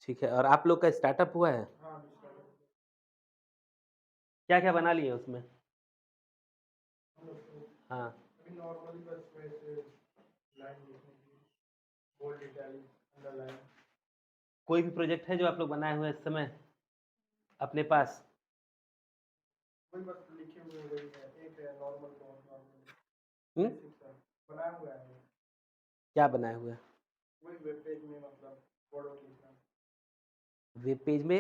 ठीक है। और आप लोग का स्टार्टअप हुआ है? हाँ, अभी स्टार्टअप क्या-क्या बना लिए उसमें? हम लोग तो हाँ, अभी नॉर्मली बस वैसे लाइन लिखने की, बोल्ड इटैलिक, अंडरलाइन। कोई भी प्रोजेक्ट है जो आप लोग बनाए हुए हैं इस समय अपने पास? वही बस लिखे हुए वही है, एक है नॉर्मल, बहुत नॉर्मल हुँ? बेसिक सा बनाया हुआ है। क्या बनाए हुए हैं? वही वेब पेज में मतलब वर्ड लिखना। वेब पेज में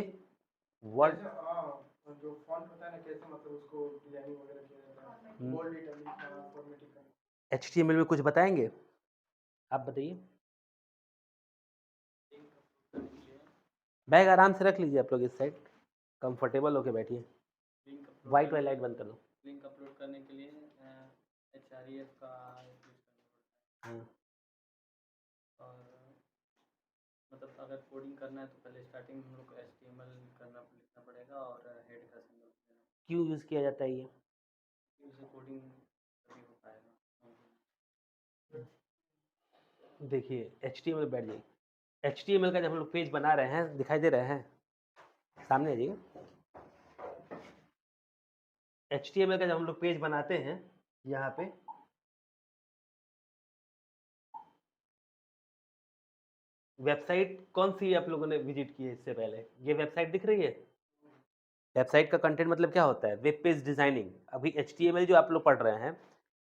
वर्ड कैसे जो फॉन्ट होता है ना, कैसे मतलब उसको डिजाइनिंग वगैरह किया जाता है, हुँ, बोल्ड इटैलिक फॉर्मेटिंग करना। एचटीएमएल में कुछ बताएँगे? आप बताइए। बैग आराम से रख लीजिए आप लोग इस साइड, कंफर्टेबल होके बैठिए। लिंक अपलोड व्हाइट वाली करने लाइट के बंद कर दो। लिंक अपलोड करने के लिए एचआरईएफ का यूज़ करना पड़ता हाँ, है। और मतलब अगर कोडिंग करना है तो पहले स्टार्टिंग में हम लोग को एचटीएमएल लिखना पड़ेगा और हेड का सिंबल देना क्यों यूज़ किया जाता है ये? पड़ेगा, उससे कोडिंग तभी हो पाएगा। देखिए एचटीएमएल बैठ जाइए। एचटीएमएल का जब हम लोग पेज बना रहे हैं, दिखाई दे रहे हैं? सामने आ जाइए। एचटीएमएल का जब हम लोग पेज बनाते हैं, यहाँ पे वेबसाइट कौन-सी आप लोगों ने विज़िट की है इससे पहले? ये वेबसाइट दिख रही है? वेबसाइट का कंटेंट मतलब क्या होता है? Web page designing. अभी एचटीएमएल जो आप लोग पढ़ रहे हैं,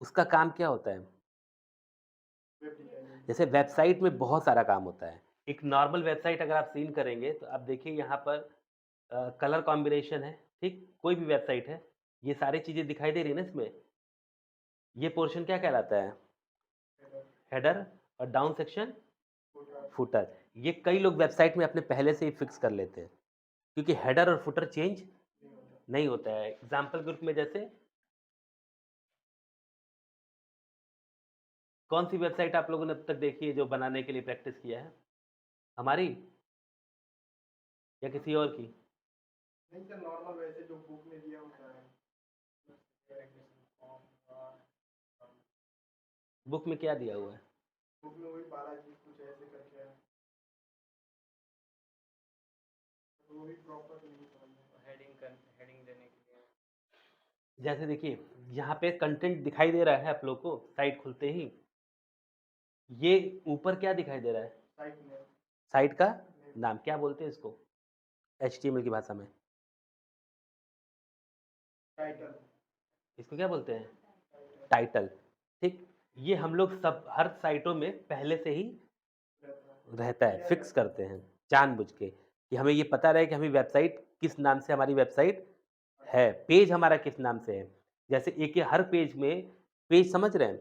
उसका काम क्या होता है? Web designing. जैसे वेबसाइट में बहुत सारा काम होता है। एक नॉर्मल वेबसाइट अगर आप सीन करेंगे, तो आप देखिए यहाँ पर कलर कॉम्बिनेशन है, ठीक? कोई भी वेबसाइट है, ये सारी चीज़ें दिखाई दे रही है ना इसमें? ये पोर्शन क्या कहलाता है? हेडर, हेडर और डाउन सेक्शन फुटर फुटर। ये कई लोग वेबसाइट में अपने पहले से ही फिक्स कर लेते हैं, क्योंकि हेडर और फुटर चेंज नहीं होता। नहीं होता है। एग्ज़ाम्पल के रूप में जैसे कौन-सी वेबसाइट आप लोगों ने अब तक देखी है जो बनाने के लिए प्रैक्टिस किया है? हमारी या किसी और की? नहीं सर, नॉर्मल वैसे जो बुक में दिया होता है, एग्रीगेशन फॉर्म, बुक में क्या दिया हुआ है? बुक में वही बालाजी कुछ ऐसे करके है, तो वो भी प्रॉपर नहीं समझ में आता। हेडिंग देने के लिए जैसे देखिए, यहाँ पे कंटेंट दिखाई दे रहा है आप लोग को साइट खुलते ही। ये ऊपर क्या दिखाई दे रहा है? साइट में साइट का नेम, नाम क्या बोलते हैं इसको एचटीएमएल की भाषा में? टाइटल, इसको क्या बोलते हैं? टाइटल टाइटल, ठीक? ये हम लोग सब हर साइटों में पहले से ही रहता है, रहता है, दिया फिक्स जाता है। करते हैं, जानबूझ के, कि हमें ये पता रहे कि हमें वेबसाइट किस नाम से हमारी वेबसाइट है, पेज हमारा किस नाम से है। जैसे एक ये हर पेज में पेज समझ रहे हैं?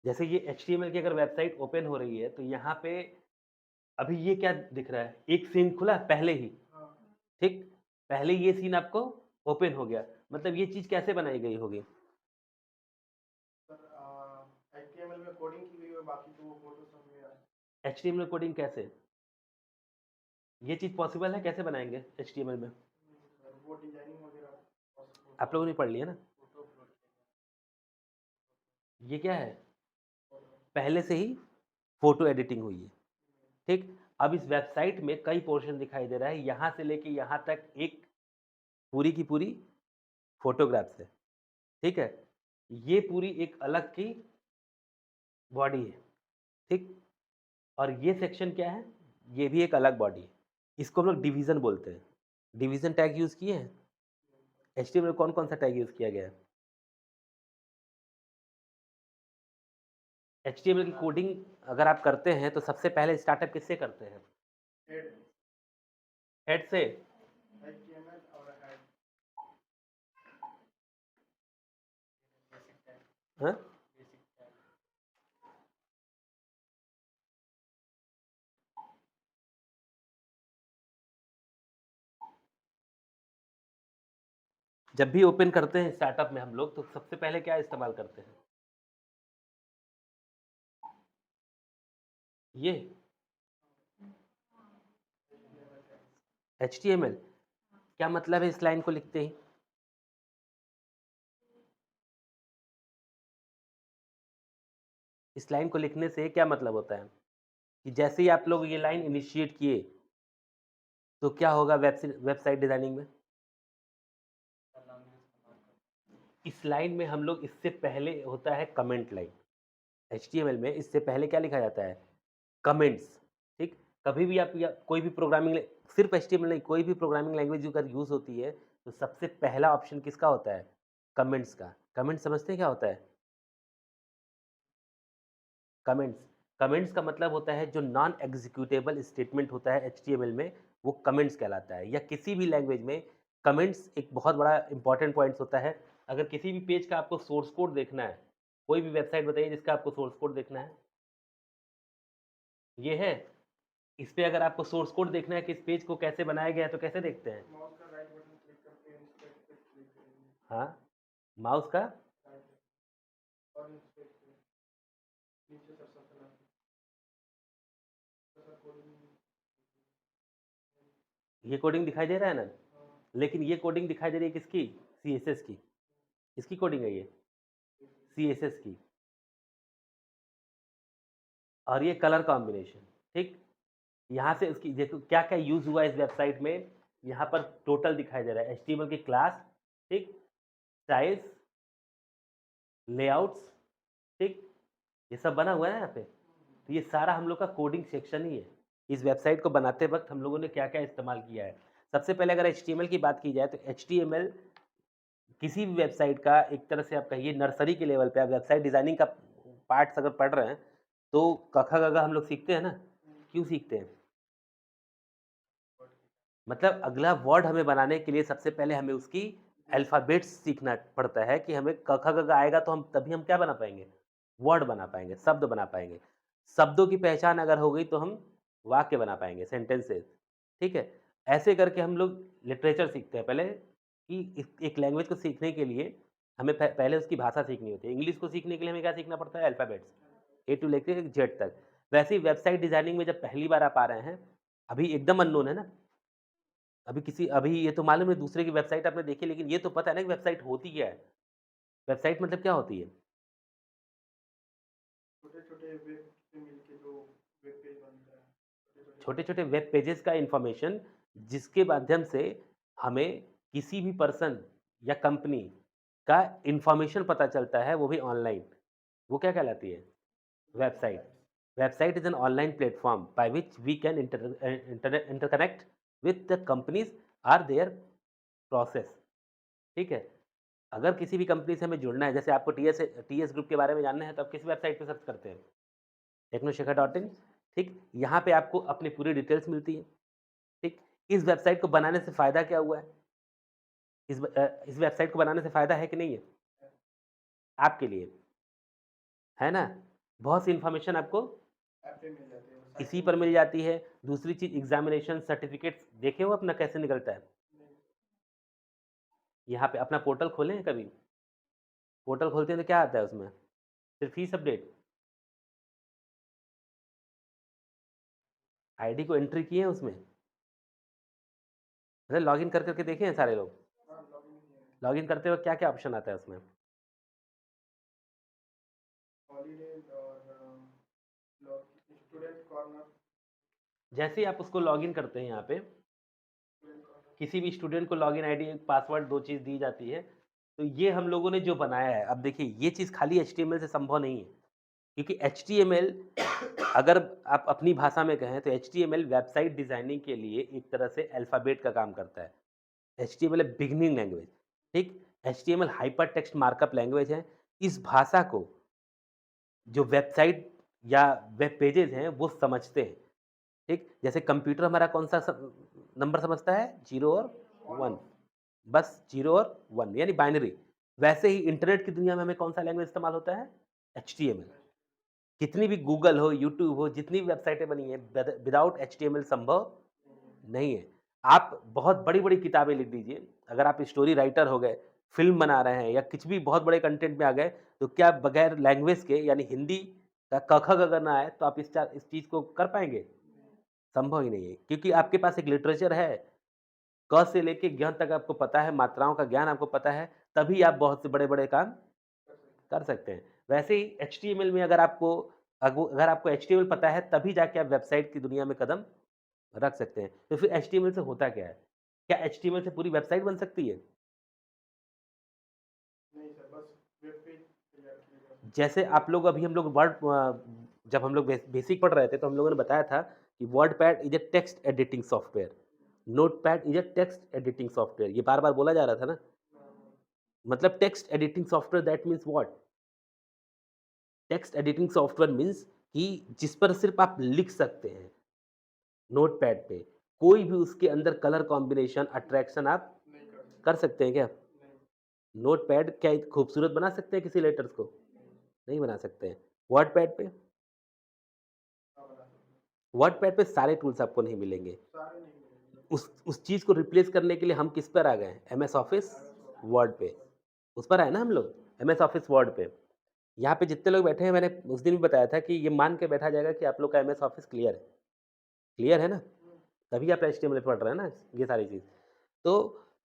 जैसे ये एचटीएमएल की अगर वेबसाइट ओपन हो रही है, तो यहाँ पे अभी ये क्या दिख रहा है? एक सीन खुला पहले ही, हाँ ठीक? पहले ये सीन आपको ओपन हो गया, मतलब ये चीज़ कैसे बनाई गई होगी? सर, एचटीएमएल में कोडिंग की गई है, बाकी तो वो फोटो सब मेरा है। एचटीएमएल कोडिंग कैसे? ये चीज़ पॉसिबल है, कैसे बनाएँगे एचटीएमएल में? सर वो डिजाइनिंग वगैरह आप लोगों ने पढ़ लिया ना? फोटो अपलोड ये क्या है? फोटो पहले से ही फ़ोटो एडिटिंग हुई है, ठीक? अब इस वेबसाइट में कई पोर्शन दिखाई दे रहा है, यहाँ से लेके यहाँ तक एक पूरी की पूरी फ़ोटोग्राफ्स है, ठीक है? ये पूरी एक अलग की बॉडी है, ठीक? और ये सेक्शन क्या है? ये भी एक अलग बॉडी है। इसको हम लोग डिवीज़न बोलते हैं। डिवीज़न टैग यूज़ किए हैं? एचटीएमएल में कौन-कौन सा टैग यूज़ किया गया है? एचटीएमएल की कोडिंग अगर आप करते हैं, तो सबसे पहले स्टार्टअप किससे करते हैं? हेड, हेड से? एचटीएमएल और हेड। बेसिक टैग हाँ? बेसिक टैग जब भी ओपन करते हैं स्टार्टअप में हम लोग, तो सबसे पहले क्या इस्तेमाल करते हैं? ये एचटीएमएल। क्या मतलब है इस लाइन को लिखते ही? इस लाइन को लिखने से क्या मतलब होता है? कि जैसे ही आप लोग ये लाइन इनिशिएट किए, तो क्या होगा वेबसाइट डिज़ाइनिंग में? इस लाइन में हम लोग इससे पहले होता है कमेंट लाइन। एचटीएमएल में इससे पहले क्या लिखा जाता है? कमेंट्स, ठीक? कभी भी आप या कोई भी प्रोग्रामिंग सिर्फ एचटीएमएल नहीं, कोई भी प्रोग्रामिंग लैंग्वेज अगर यूज़ होती है, तो सबसे पहला ऑप्शन किसका होता है? कमेंट्स का। कमेंट समझते हैं क्या होता है? कमेंट्स कमेंट्स का मतलब होता है जो नॉन एग्जीक्यूटेबल स्टेटमेंट होता है एचटीएमएल में, वो कमेंट्स कहलाता है। या किसी भी लैंग्वेज में कमेंट्स एक बहुत बड़ा इंपॉर्टेंट पॉइंट्स होता है। अगर किसी भी पेज का आपको सोर्स कोड देखना है, कोई भी वेबसाइट बताइए जिसका आपको सोर्स कोड देखना है। ये है। इस पे अगर आपको सोर्स कोड देखना है कि इस पेज को कैसे बनाया गया है, तो कैसे देखते हैं? माउस का राइट बटन क्लिक करके इंस्पेक्ट पे क्लिक करेंगे, हाँ, माउस का राइट और इंस्पेक्ट पे नीचे सर सर्कल आता है, सर कोडिंग ये कोडिंग दिखाई दे रहा है ना? हाँ, लेकिन ये कोडिंग दिखाई दे रही है किसकी? सीएसएस की। इसकी कोडिंग है ये, सीएसएस की। और ये कलर कॉम्बिनेशन, ठीक? यहाँ से इसकी देखो क्या-क्या यूज़ हुआ है इस वेबसाइट में, यहाँ पर टोटल दिखाई दे रहा है। एचटीएमएल की क्लास, ठीक? स्टाइल्स, लेआउट्स, ठीक? ये सब बना हुआ है ना यहाँ पे। तो ये सारा हम लोग का कोडिंग सेक्शन ही है। इस वेबसाइट को बनाते वक़्त हम लोगों ने क्या-क्या इस्तेमाल किया है। सबसे पहले अगर एचटीएमएल की बात की जाए, तो एचटीएमएल किसी भी वेबसाइट का एक तरह से आप कहिए नर्सरी के लेवल पे, आप वेबसाइट डिज़ाइनिंग का पार्ट्स अगर पढ़ रहे हैं, तो क, ख, ग, घ हम लोग सीखते हैं ना? क्यों सीखते हैं? मतलब अगला वर्ड हमें बनाने के लिए सबसे पहले हमें उसकी अल्फ़ाबेट्स सीखना पड़ता है कि हमें क, ख, ग, घ आएगा तो हम तभी हम क्या बना पाएँगे? वर्ड बना पाएँगे, शब्द बना पाएँगे। शब्दों की पहचान अगर हो गई तो हम वाक्य बना पाएँगे, सेंटेंसेस, ठीक है? ऐसे करके हम लोग लिटरेचर सीखते हैं पहले कि एक लैंग्वेज को सीखने के लिए हमें पहले उसकी भाषा सीखनी होती है। इंग्लिश को सीखने के लिए हमें क्या सीखना पड़ता है? अल्फ़ाबेट्स, ए टू लेके जेड तक। वैसे ही वेबसाइट डिज़ाइनिंग में जब पहली बार आप आ रहे हैं, अभी एकदम अननोन है ना? अभी ये तो मालूम है दूसरे की वेबसाइट आपने देखी, लेकिन ये तो पता है ना कि वेबसाइट होती क्या है? वेबसाइट मतलब क्या होती है? छोटे-छोटे वेब से मिलके जो वेब पेज बनता है, छोटे-छोटे छोटे-छोटे वेब पेजेज़ का इन्फॉर्मेशन जिसके माध्यम से हमें किसी भी पर्सन या कंपनी का इन्फॉर्मेशन पता चलता है, वो भी ऑनलाइन। वो क्या कहलाती है? Website. Website is an online platform by which we can interconnect with the companies or their process. ठीक है? अगर किसी भी कंपनी से हमें जुड़ना है, जैसे आपको टीएस ग्रुप के बारे में जानना है, तो आप किस वेबसाइट पे सर्च करते हैं? टेक्नोशेखर.in, ठीक? यहाँ पे आपको अपनी पूरी डिटेल्स मिलती है, ठीक? इस वेबसाइट को बनाने से फ़ायदा क्या हुआ है? इस वेबसाइट को बनाने से फ़ायदा है कि नहीं है? आपके लिए, है ना? बहुत सी इन्फॉर्मेशन आपको ऐप पे मिल जाते हैं, वो इसी साइट पर मिल जाती है। दूसरी चीज़ एग्ज़ामिनेशन सर्टिफ़िकेट्स देखे हो अपना कैसे निकलता है? यहाँ पे अपना पोर्टल खोले हैं कभी? पोर्टल खोलते हैं तो क्या आता है उसमें? सिर्फ़ फ़ीस अपडेट। आईडी को एंट्री किए हैं उसमें? अरे लॉगिन कर के देखे हैं सारे लोग? हाँ, लॉगिन किया है। लॉगिन करते वक़्त क्या-क्या ऑप्शन आता है उसमें? हॉलीडेज़ और लॉग स्टूडेंट कॉर्नर, जैसे ही आप उसको लॉगिन करते हैं यहाँ पे, स्टूडेंट कॉर्नर किसी भी स्टूडेंट को लॉगिन आईडी, पासवर्ड 2 चीज़ दी जाती है। तो ये हम लोगों ने जो बनाया है, अब देखिए ये चीज़ खाली एचटीएमएल से संभव नहीं है। क्योंकि एचटीएमएल अगर आप अपनी भाषा में कहें तो एचटीएमएल वेबसाइट डिज़ाइनिंग के लिए एक तरह से अल्फ़ाबेट का काम करता है। एचटीएमएल है बिगिनिंग लैंग्वेज, ठीक? HTML hyper text markup language है। इस भाषा को जो वेबसाइट या वेब पेजेज़ हैं वो समझते हैं, ठीक? जैसे कंप्यूटर हमारा कौन-सा नंबर समझता है? 0 और 1, बस 0 और 1 यानी बाइनरी। वैसे ही इंटरनेट की दुनिया में हमें कौन-सा लैंग्वेज इस्तेमाल होता है? एचटीएमएल। कितनी भी गूगल हो, यूट्यूब हो, जितनी भी वेबसाइटें बनी हैं, विदाउट एचटीएमएल संभव नहीं है। आप बहुत बड़ी-बड़ी किताबें लिख दीजिए, अगर आप स्टोरी राइटर हो गए, फ़िल्म बना रहे हैं या कुछ भी बहुत बड़े कंटेंट में आ गए, तो क्या बगैर लैंग्वेज के यानी हिंदी का क, ख, ग, घ ना आए तो आप इस चीज़ को कर पाएँगे? संभव ही नहीं है, क्योंकि आपके पास एक लिटरेचर है। क से लेके ज्ञ तक आपको पता है, मात्राओं का ज्ञान आपको पता है, तभी आप बहुत से बड़े-बड़े काम कर सकते हैं। वैसे ही एचटीएमएल में अगर आपको एचटीएमएल पता है, तभी जाके आप वेबसाइट की दुनिया में कदम रख सकते हैं। तो फिर एचटीएमएल से होता क्या है? क्या एचटीएमएल से पूरी वेबसाइट बन सकती है? नहीं सर, बस वेब पेज तैयार किया जा सकता जैसे आप लोग अभी हम लोग जब हम लोग बेसिक पढ़ रहे थे तो हम लोगों ने बताया था कि WordPad is a text editing software, notepad is a text editing software, ये बार-बार बोला जा रहा था ना? है। मतलब text editing software that means what? Text editing software means कि जिस पर सिर्फ़ आप लिख सकते हैं, नोटपैड पे। कोई भी उसके अंदर कलर कॉम्बिनेशन, अट्रैक्शन आप नहीं कर सकते। कर सकते हैं क्या? नहीं, नोटपैड क्या खूबसूरत बना सकते हैं किसी लेटर्स को? नहीं, नहीं बना सकते हैं। वर्डपैड पे? हाँ बना सकते हैं। वर्डपैड पे सारे टूल्स आपको नहीं मिलेंगे। सारे नहीं मिलेंगे सर। उस चीज़ को रिप्लेस करने के लिए हम किस पर आ गए हैं? एमएस ऑफिस वर्ड पे। उस पर आए ना हम लोग, एमएस ऑफिस वर्ड पे। यहाँ पे जितने लोग बैठे हैं मैंने उस दिन भी बताया था कि ये मान के बैठा जाएगा कि आप लोग का एमएस ऑफिस क्लियर है। क्लियर है ना? तभी आप एचटीएमएल पढ़ रहे हैं ना, ये सारी चीज़। तो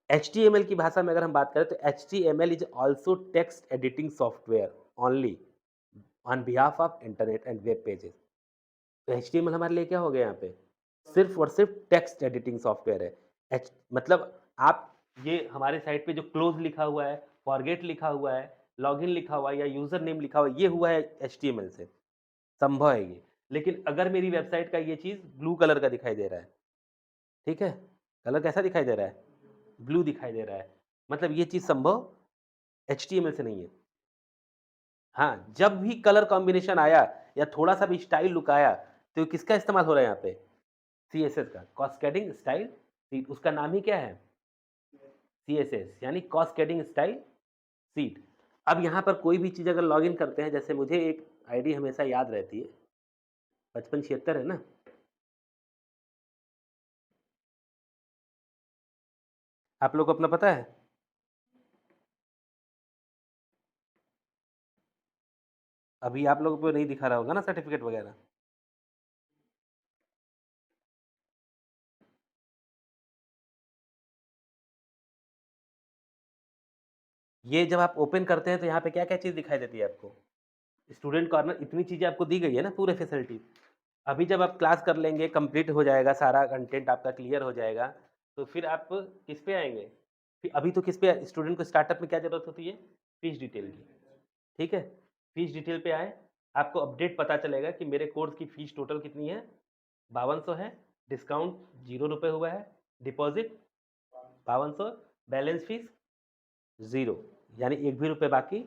एचटीएमएल की भाषा में अगर हम बात करें तो HTML is also text editing software only on behalf of internet and web pages. तो एचटीएमएल हमारे लिए क्या हो गया यहाँ पे? सिर्फ़ और सिर्फ़ टेक्स्ट एडिटिंग सॉफ्टवेयर है। मतलब आप ये हमारे साइट पे जो क्लोज़ लिखा हुआ है, फॉरगेट लिखा हुआ है, लॉगिन लिखा हुआ है या यूज़र नेम लिखा हुआ है, ये हुआ है एचटीएमएल से, संभव है ये। लेकिन अगर मेरी वेबसाइट का ये चीज़ ब्लू कलर का दिखाई दे रहा है, ठीक है? कलर कैसा दिखाई दे रहा है? ब्लू दिखाई दे रहा है। मतलब ये चीज़ संभव एचटीएमएल से नहीं है। हाँ, जब भी कलर कॉम्बिनेशन आया या थोड़ा-सा भी स्टाइल लुक आया, तो किसका इस्तेमाल हो रहा है यहाँ पे? सीएसएस का, कास्केडिंग स्टाइल सीट, उसका नाम ही क्या है? सीएसएस यानी कास्केडिंग स्टाइल सीट। अब यहाँ पर कोई भी चीज़ अगर लॉगिन करते हैं, जैसे मुझे एक आईडी हमेशा याद रहती है, 5576 है ना? आप लोग को अपना पता है? अभी आप लोगों को नहीं दिखा रहा होगा ना सर्टिफ़िकेट वगैरह? ये जब आप ओपन करते हैं तो यहाँ पे क्या-क्या चीज़ दिखाई देती है आपको? स्टूडेंट कॉर्नर, इतनी चीज़ें आपको दी गई है ना, पूरे फैसिलिटी। अभी जब आप क्लास कर लेंगे, कंप्लीट हो जाएगा, सारा कंटेंट आपका क्लियर हो जाएगा, तो फिर आप किस पे आएँगे? फिर अभी तो किस पे स्टूडेंट को स्टार्टअप में क्या ज़रूरत होती है? फीस डिटेल की, ठीक है? फीस डिटेल पे आए, आपको अपडेट पता चलेगा कि मेरे कोर्स की फीस टोटल कितनी है? 5200 है, डिस्काउंट ₹0 हुआ है, डिपॉज़िट 5200, बैलेंस फीस 0, यानी एक भी रुपए बाकी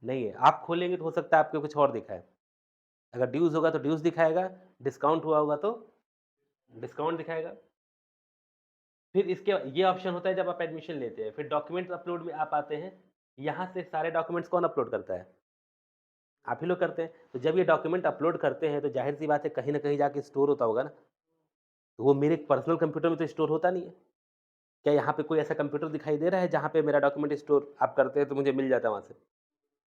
नहीं है। आप खोलेंगे तो हो सकता है आपको कुछ और दिखाए। अगर ड्यूज़ होगा तो ड्यूज़ दिखाएगा, डिस्काउंट हुआ होगा तो डिस्काउंट दिखाएगा। फिर इसके ये ऑप्शन होता है जब आप एडमिशन लेते हैं, फिर डॉक्यूमेंट्स अपलोड में आप आते हैं, यहाँ से सारे डॉक्यूमेंट्स कौन अपलोड करता है? आप ही लोग करते हैं। तो जब ये डॉक्यूमेंट अपलोड करते हैं तो ज़ाहिर-सी बात है कहीं न कहीं जाके स्टोर होता होगा ना, तो वो मेरे पर्सनल कंप्यूटर में तो स्टोर होता नहीं है। क्या यहाँ पे कोई ऐसा कंप्यूटर दिखाई दे रहा है जहाँ पे मेरा डॉक्यूमेंट स्टोर आप करते हैं तो मुझे मिल जाता है वहाँ से?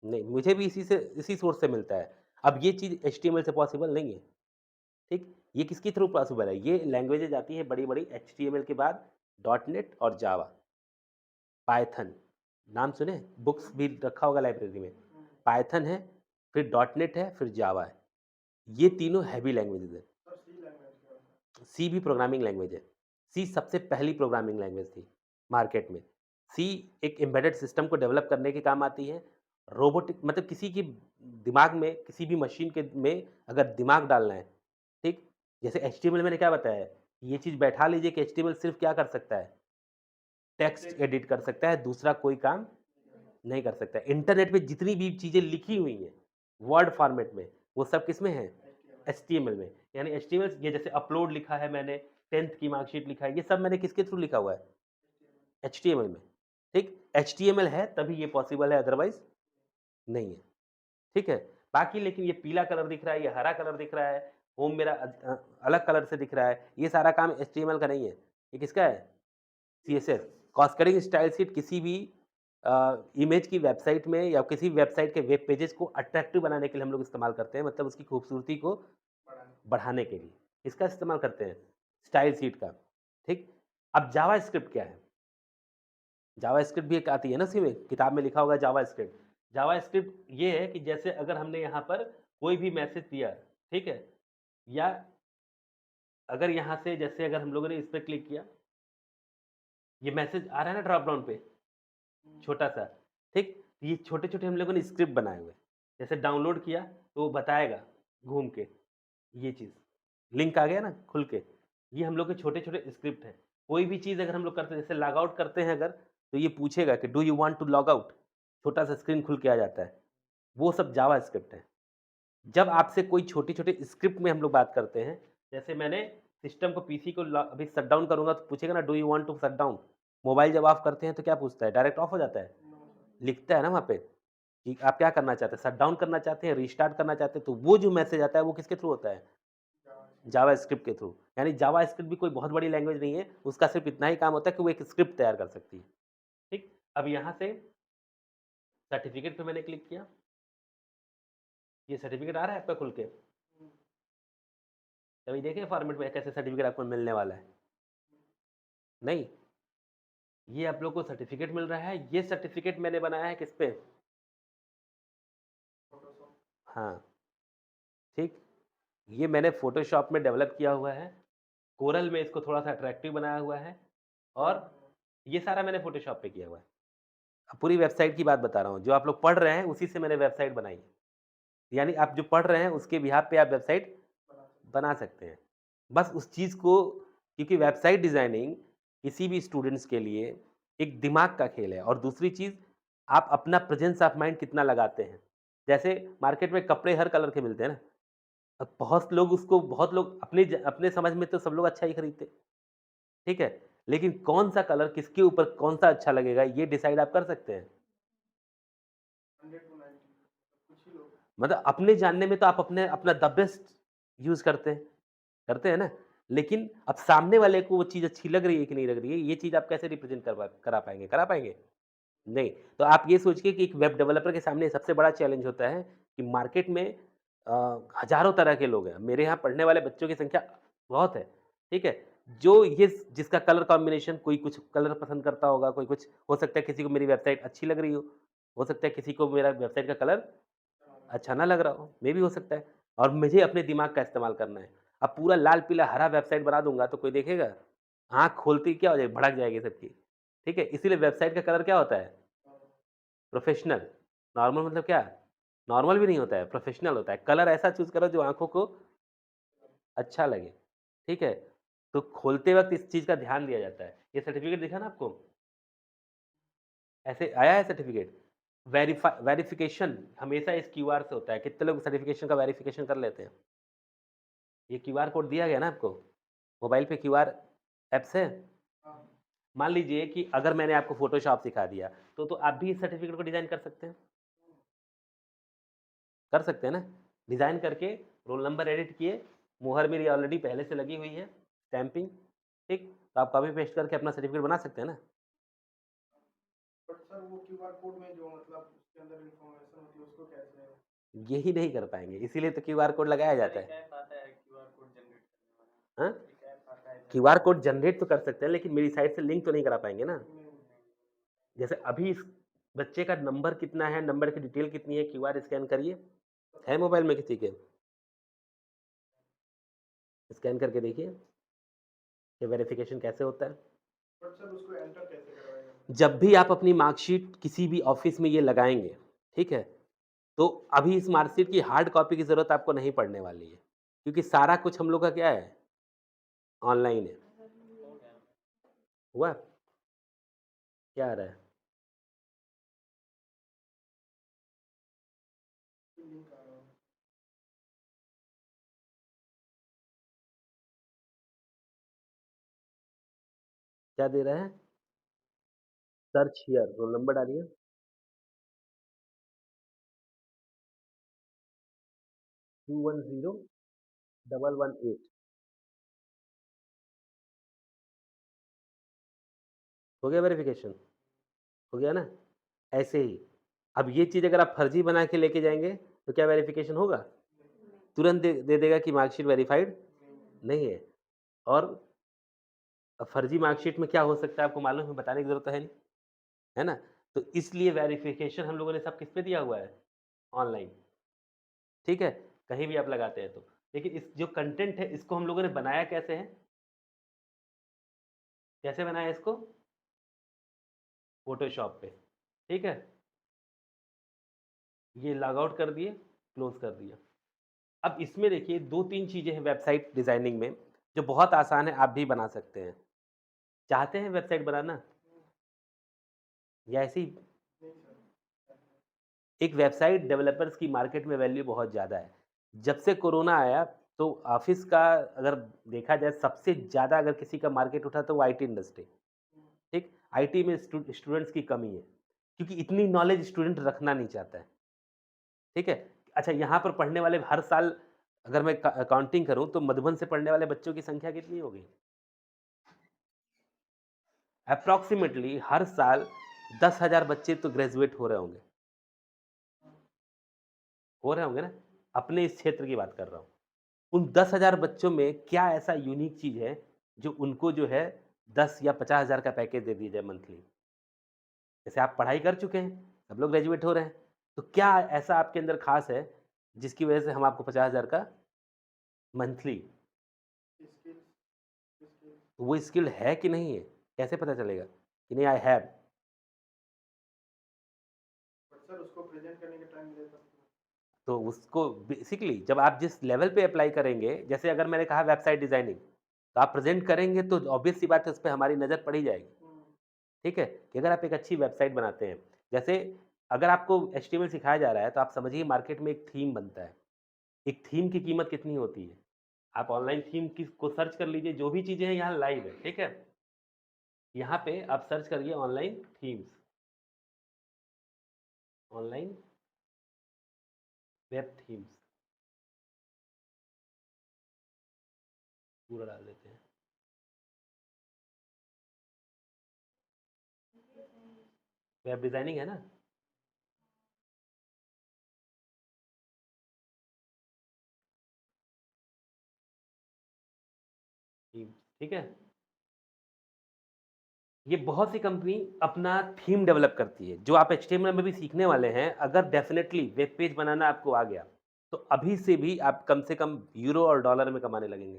नहीं, मुझे भी इसी सोर्स से मिलता है। अब ये चीज़ एचटीएमएल से पॉसिबल नहीं है, ठीक? ये किसके थ्रू पॉसिबल है? ये लैंग्वेजेज़ आती हैं बड़ी-बड़ी एचटीएमएल के बाद डॉट नेट और जावा, पाइथन, नाम सुने? बुक्स भी रखा होगा लाइब्रेरी में। पाइथन है, फिर डॉट नेट है, फिर जावा है। ये तीनों हेवी लैंग्वेजेज़ हैं। सर सी लैंग्वेज क्या होता है? सी भी प्रोग्रामिंग लैंग्वेज है। सी सबसे पहली प्रोग्रामिंग लैंग्वेज थी मार्केट में। सी एक एम्बेडेड सिस्टम को डेवलप करने के काम आती है। रोबोटिक मतलब किसी की दिमाग में, किसी भी मशीन के में अगर दिमाग डालना है, ठीक? जैसे एचटीएमएल मैंने क्या बताया है? ये चीज़ बैठा लीजिए कि एचटीएमएल सिर्फ़ क्या कर सकता है? टेक्स्ट एडिट कर सकता है, दूसरा कोई काम नहीं कर सकता है। इंटरनेट पे जितनी भी चीज़ें लिखी हुई हैं, वर्ड फॉर्मेट में, वो सब किसमें हैं? एचटीएमएल में। यानी एचटीएमएल ये जैसे अपलोड लिखा है मैंने, 10th की मार्कशीट लिखा है, ये सब मैंने किसके थ्रू लिखा हुआ है? एचटीएमएल में, ठीक? एचटीएमएल है तभी ये पॉसिबल है, अदरवाइज़ नहीं है, ठीक है? बाकी लेकिन ये पीला कलर दिख रहा है, ये हरा कलर दिख रहा है, होम मेरा अलग कलर से दिख रहा है, ये सारा काम एचटीएमएल का नहीं है। ये किसका है? सीएसएस। कास्केडिंग स्टाइल शीट किसी भी इमेज की वेबसाइट में या किसी भी वेबसाइट के वेब पेजेज़ को अट्रैक्टिव बनाने के लिए हम लोग इस्तेमाल करते हैं, मतलब उसकी खूबसूरती को बढ़ाने। बढ़ाने के लिए। इसका इस्तेमाल करते हैं, स्टाइल शीट का, ठीक? अब जावास्क्रिप्ट क्या है? जावास्क्रिप्ट भी एक आती है ना उसी में, किताब में लिखा होगा जावास्क्रिप्ट। जावास्क्रिप्ट ये है कि जैसे अगर हमने यहाँ पर कोई भी मैसेज दिया, ठीक है? या अगर यहाँ से जैसे अगर हम लोगों ने इस पे क्लिक किया, ये मैसेज आ रहा है ना ड्रॉप डाउन पे, छोटा-सा, ठीक? ये छोटे-छोटे हम लोगों ने स्क्रिप्ट बनाए हुए हैं। जैसे डाउनलोड किया तो वो बताएगा घूम के, ये चीज़। लिंक आ गया ना खुल के, ये हम लोग के छोटे-छोटे स्क्रिप्ट हैं। कोई भी चीज़ अगर हम लोग करते हैं, जैसे लॉग आउट करते हैं अगर, तो ये पूछेगा कि do you want to log out? छोटा-सा स्क्रीन खुल के आ जाता है। वो सब जावा स्क्रिप्ट है। जब आपसे कोई छोटी-छोटी स्क्रिप्ट में हम लोग बात करते हैं, जैसे मैंने सिस्टम को पीसी को अभी शट डाउन करूँगा तो पूछेगा ना do you want to shut down? Mobile जब ऑफ करते हैं तो क्या पूछता है? डायरेक्ट ऑफ हो जाता है? लिखता है ना वहाँ पे कि आप क्या करना चाहते हैं? शट डाउन करना चाहते हैं, रीस्टार्ट करना चाहते हैं, तो वो जो मैसेज आता है वो किसके थ्रू होता है? जावास्क्रिप्ट के थ्रू। यानी जावास्क्रिप्ट भी कोई बहुत बड़ी लैंग्वेज नहीं है, उसका सिर्फ़ इतना ही काम होता है कि वो एक स्क्रिप्ट तैयार कर सकती है। ठीक? अब यहाँ से सर्टिफ़िकेट पे मैंने क्लिक किया, ये सर्टिफ़िकेट आ रहा है आपका खुल के? कभी देखे फॉर्मेट में कैसे सर्टिफ़िकेट आपको मिलने वाला है? नहीं? ये आप लोग को सर्टिफ़िकेट मिल रहा है, ये सर्टिफ़िकेट मैंने बनाया है किस पे? हाँ, ठीक? ये मैंने फ़ोटोशॉप में डेवलप किया हुआ है, कोरल में इसको थोड़ा-सा अट्रैक्टिव बनाया हुआ है और ये सारा मैंने फ़ोटोशॉप पे किया हुआ है। अब पूरी वेबसाइट की बात बता रहा हूँ, जो आप लोग पढ़ रहे हैं उसी से मैंने वेबसाइट बनाई है। यानी आप जो पढ़ रहे हैं उसके बिहाफ़ पे आप वेबसाइट बना सकते हैं। बस उस चीज़ को, क्योंकि वेबसाइट डिज़ाइनिंग किसी भी स्टूडेंट्स के लिए एक दिमाग का खेल है और दूसरी चीज़ आप अपना प्रेज़ेंस ऑफ माइंड कितना लगाते हैं। जैसे मार्केट में कपड़े हर कलर के मिलते हैं ना, अब बहुत लोग अपने समझ में तो सब लोग अच्छा ही खरीदते हैं, ठीक है? लेकिन कौन-सा कलर किसके ऊपर कौन-सा अच्छा लगेगा ये डिसाइड आप कर सकते हैं। 100 टू 90 कुछ ही लोग। मतलब अपने जानने में तो आप अपना द बेस्ट यूज़ करते हैं ना? लेकिन अब सामने वाले को वो चीज़ अच्छी लग रही है कि नहीं लग रही है, ये चीज़ आप कैसे रिप्रेज़ेंट करा पाएँगे? करा पाएँगे? नहीं। तो आप ये सोचिए कि एक वेब डेवलपर के सामने सबसे बड़ा चैलेंज होता है कि मार्केट में अ, हज़ारों तरह के लोग हैं। मेरे यहाँ पढ़ने वाले बच्चों की संख्या बहुत है, ठीक है? जो ये जिसका कलर कॉम्बिनेशन, कोई कुछ कलर पसंद करता होगा, कोई कुछ हो सकता है किसी को मेरी वेबसाइट अच्छी लग रही हो सकता है किसी को मेरा वेबसाइट का कलर अच्छा ना लग रहा हो, मे भी हो सकता है और मुझे अपने दिमाग का इस्तेमाल करना है। अब पूरा लाल, पीला, हरा वेबसाइट बना दूँगा तो कोई देखेगा? आँख खोलते ही क्या हो जाएगी, भड़क जाएगी सबकी, ठीक है? इसीलिए वेबसाइट का कलर क्या होता है? प्रोफ़ेशनल। नॉर्मल मतलब क्या? नॉर्मल भी नहीं होता है, प्रोफ़ेशनल होता है। कलर ऐसा चूज़ करो जो आँखों को अच्छा लगे, ठीक है? तो खोलते वक़्त इस चीज़ का ध्यान दिया जाता है। ये सर्टिफ़िकेट दिखा ना आपको? ऐसे आया है सर्टिफ़िकेट? वेरिफ़िकेशन हमेशा इस क्यूआर से होता है। कितने लोग सर्टिफ़िकेशन का वेरिफ़िकेशन कर लेते हैं? ये क्यूआर कोड दिया गया ना आपको? मोबाइल पे क्यूआर ऐप्स है? मान लीजिए कि अगर मैंने आपको फ़ोटोशॉप सिखा दिया, तो आप भी इस सर्टिफ़िकेट को डिज़ाइन कर सकते हैं। कर सकते हैं ना? डिज़ाइन करके रोल नंबर एडिट किए, मुहर मेरी ऑलरेडी पहले से लगी हुई है, स्टैंपिंग, ठीक? तो आप कॉपी पेस्ट करके अपना सर्टिफ़िकेट बना सकते हैं ना? बट सर वो क्यूआर कोड में जो मतलब उसके अंदर इन्फॉर्मेशन होती है उसको कैसे? यही नहीं कर पाएँगे, इसीलिए तो क्यूआर कोड लगाया सर जाता एक है। ऐप आता है क्यूआर कोड जनरेट करने वाला, हाँ? एक ऐप आता है क्यूआर कोड जनरेट तो कर सकते हैं, लेकिन मेरी साइट से लिंक तो नहीं करा पाएँगे ना? नहीं, जैसे अभी इस बच्चे का नंबर कितना है, नंबर की डिटेल कितनी है, क्यूआर स्कैन करिए। है मोबाइल में किसी के? स्कैन करके देखिए, कि वेरिफ़िकेशन कैसे होता है। बट सर उसको एंटर कैसे करवाएगा? जब भी आप अपनी मार्कशीट किसी भी ऑफ़िस में ये लगाएँगे, ठीक है? तो अभी इस मार्कशीट की हार्ड कॉपी की ज़रूरत आपको नहीं पड़ने वाली है, क्योंकि सारा कुछ हम लोग का क्या है? ऑनलाइन है। हो गया। हुआ? क्या आ रहा है? लिंक आ रहा है। क्या दे रहा है? सर्च हियर, रोल नंबर डालिए। 210118 हो गया वेरिफ़िकेशन? हो गया ना? ऐसे ही, अब ये चीज़ अगर आप फर्ज़ी बना के लेके जाएँगे, तो क्या वेरिफ़िकेशन होगा? तुरंत दे देगा कि मार्कशीट वेरिफ़ाइड नहीं है और फर्ज़ी मार्कशीट में क्या हो सकता है आपको मालूम है, बताने की ज़रूरत तो है नहीं, है ना? तो इसलिए वेरिफ़िकेशन हम लोगों ने सब किस पे दिया हुआ है? ऑनलाइन, ठीक है? कहीं भी आप लगाते हैं तो। लेकिन इस जो कंटेंट है इसको हम लोगों ने बनाया कैसे है? कैसे बनाया इसको? फ़ोटोशॉप पे, ठीक है? ये लॉग आउट कर दिए, क्लोज़ कर दिया। अब इसमें देखिए 2-3 चीज़ें हैं वेबसाइट डिज़ाइनिंग में, जो बहुत आसान है, आप भी बना सकते हैं। चाहते हैं वेबसाइट बनाना? या ऐसे ही नहीं सर। एक वेबसाइट डेवलपर्स की मार्केट में वैल्यू बहुत ज़्यादा है। जब से कोरोना आया तो ऑफ़िस का अगर देखा जाए सबसे ज़्यादा अगर किसी का मार्केट उठा तो वो आईटी इंडस्ट्री, ठीक? आईटी में स्टूडेंट्स की कमी है, क्योंकि इतनी नॉलेज स्टूडेंट रखना नहीं चाहता है, ठीक है? अच्छा यहाँ पर पढ़ने वाले हर साल अगर मैं काउंटिंग करूँ तो मधुबन से पढ़ने वाले बच्चों की संख्या कितनी होगी? एप्रोक्सिमेटली हर साल 10,000 बच्चे तो ग्रेजुएट हो रहे होंगे ना? अपने इस क्षेत्र की बात कर रहा हूँ। उन 10,000 बच्चों में क्या ऐसा यूनिक चीज़ है, जो उनको जो है 10 या 50,000 का पैकेज दे दिया जाए मंथली? जैसे आप पढ़ाई कर चुके हैं, सब लोग ग्रेजुएट हो रहे हैं, तो क्या ऐसा आपके अंदर ख़ास है, जिसकी वजह से हम आपको 50,000 का मंथली स्किल्स स्किल्स वो स्किल है कि नहीं है? कैसे पता चलेगा कि नहीं आई हैव? बट सर उसको प्रेजेंट करने का टाइम मिले तब तो। तो उसको बेसिकली जब आप जिस लेवल पे अप्लाई करेंगे, जैसे अगर मैंने कहा वेबसाइट डिज़ाइनिंग, तो आप प्रेज़ेंट करेंगे तो ऑब्वियस सी बात है उस पे हमारी नज़र पड़ ही जाएगी। ठीक है? कि अगर आप एक अच्छी वेबसाइट बनाते हैं, जैसे अगर आपको एचटीएमएल सिखाया जा रहा है, तो आप समझिए मार्केट में एक थीम बनता है। एक थीम की कीमत कितनी होती है? आप ऑनलाइन थीम की को सर्च कर लीजिए, जो भी चीज़ें हैं यहाँ लाइव है, ठीक है? यहाँ पे आप सर्च करिए online themes, online web themes, पूरा डाल देते हैं। वेब डिज़ाइनिंग है ना? थीम, ठीक है? ये बहुत सी कंपनी अपना थीम डेवलप करती है, जो आप एचटीएमएल में भी सीखने वाले हैं। अगर डेफ़िनेटली वेब पेज बनाना आपको आ गया, तो अभी से भी आप कम से कम यूरो और डॉलर में कमाने लगेंगे,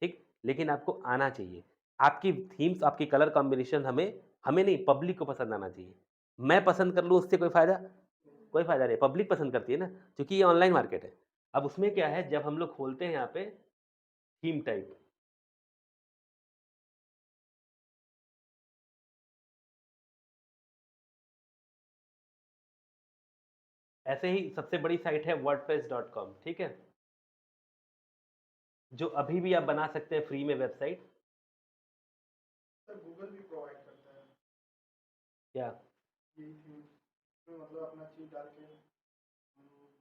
ठीक? लेकिन आपको आना चाहिए। आपकी थीम्स, आपकी कलर कॉम्बिनेशन हमें हमें नहीं, पब्लिक को पसंद आना चाहिए। मैं पसंद कर लूँ उससे कोई फ़ायदा? कोई फ़ायदा नहीं, पब्लिक पसंद करती है ना, क्योंकि ये ऑनलाइन मार्केट है। अब उसमें क्या है, जब हम लोग खोलते हैं यहाँ पे थीम टाइप, ऐसे ही सबसे बड़ी साइट है वर्डप्रेस.com, ठीक है? जो अभी भी आप बना सकते हैं फ्री में वेबसाइट। सर गूगल भी प्रोवाइड करता है क्या? ये थीम, तो मतलब अपना चीज डाल के हम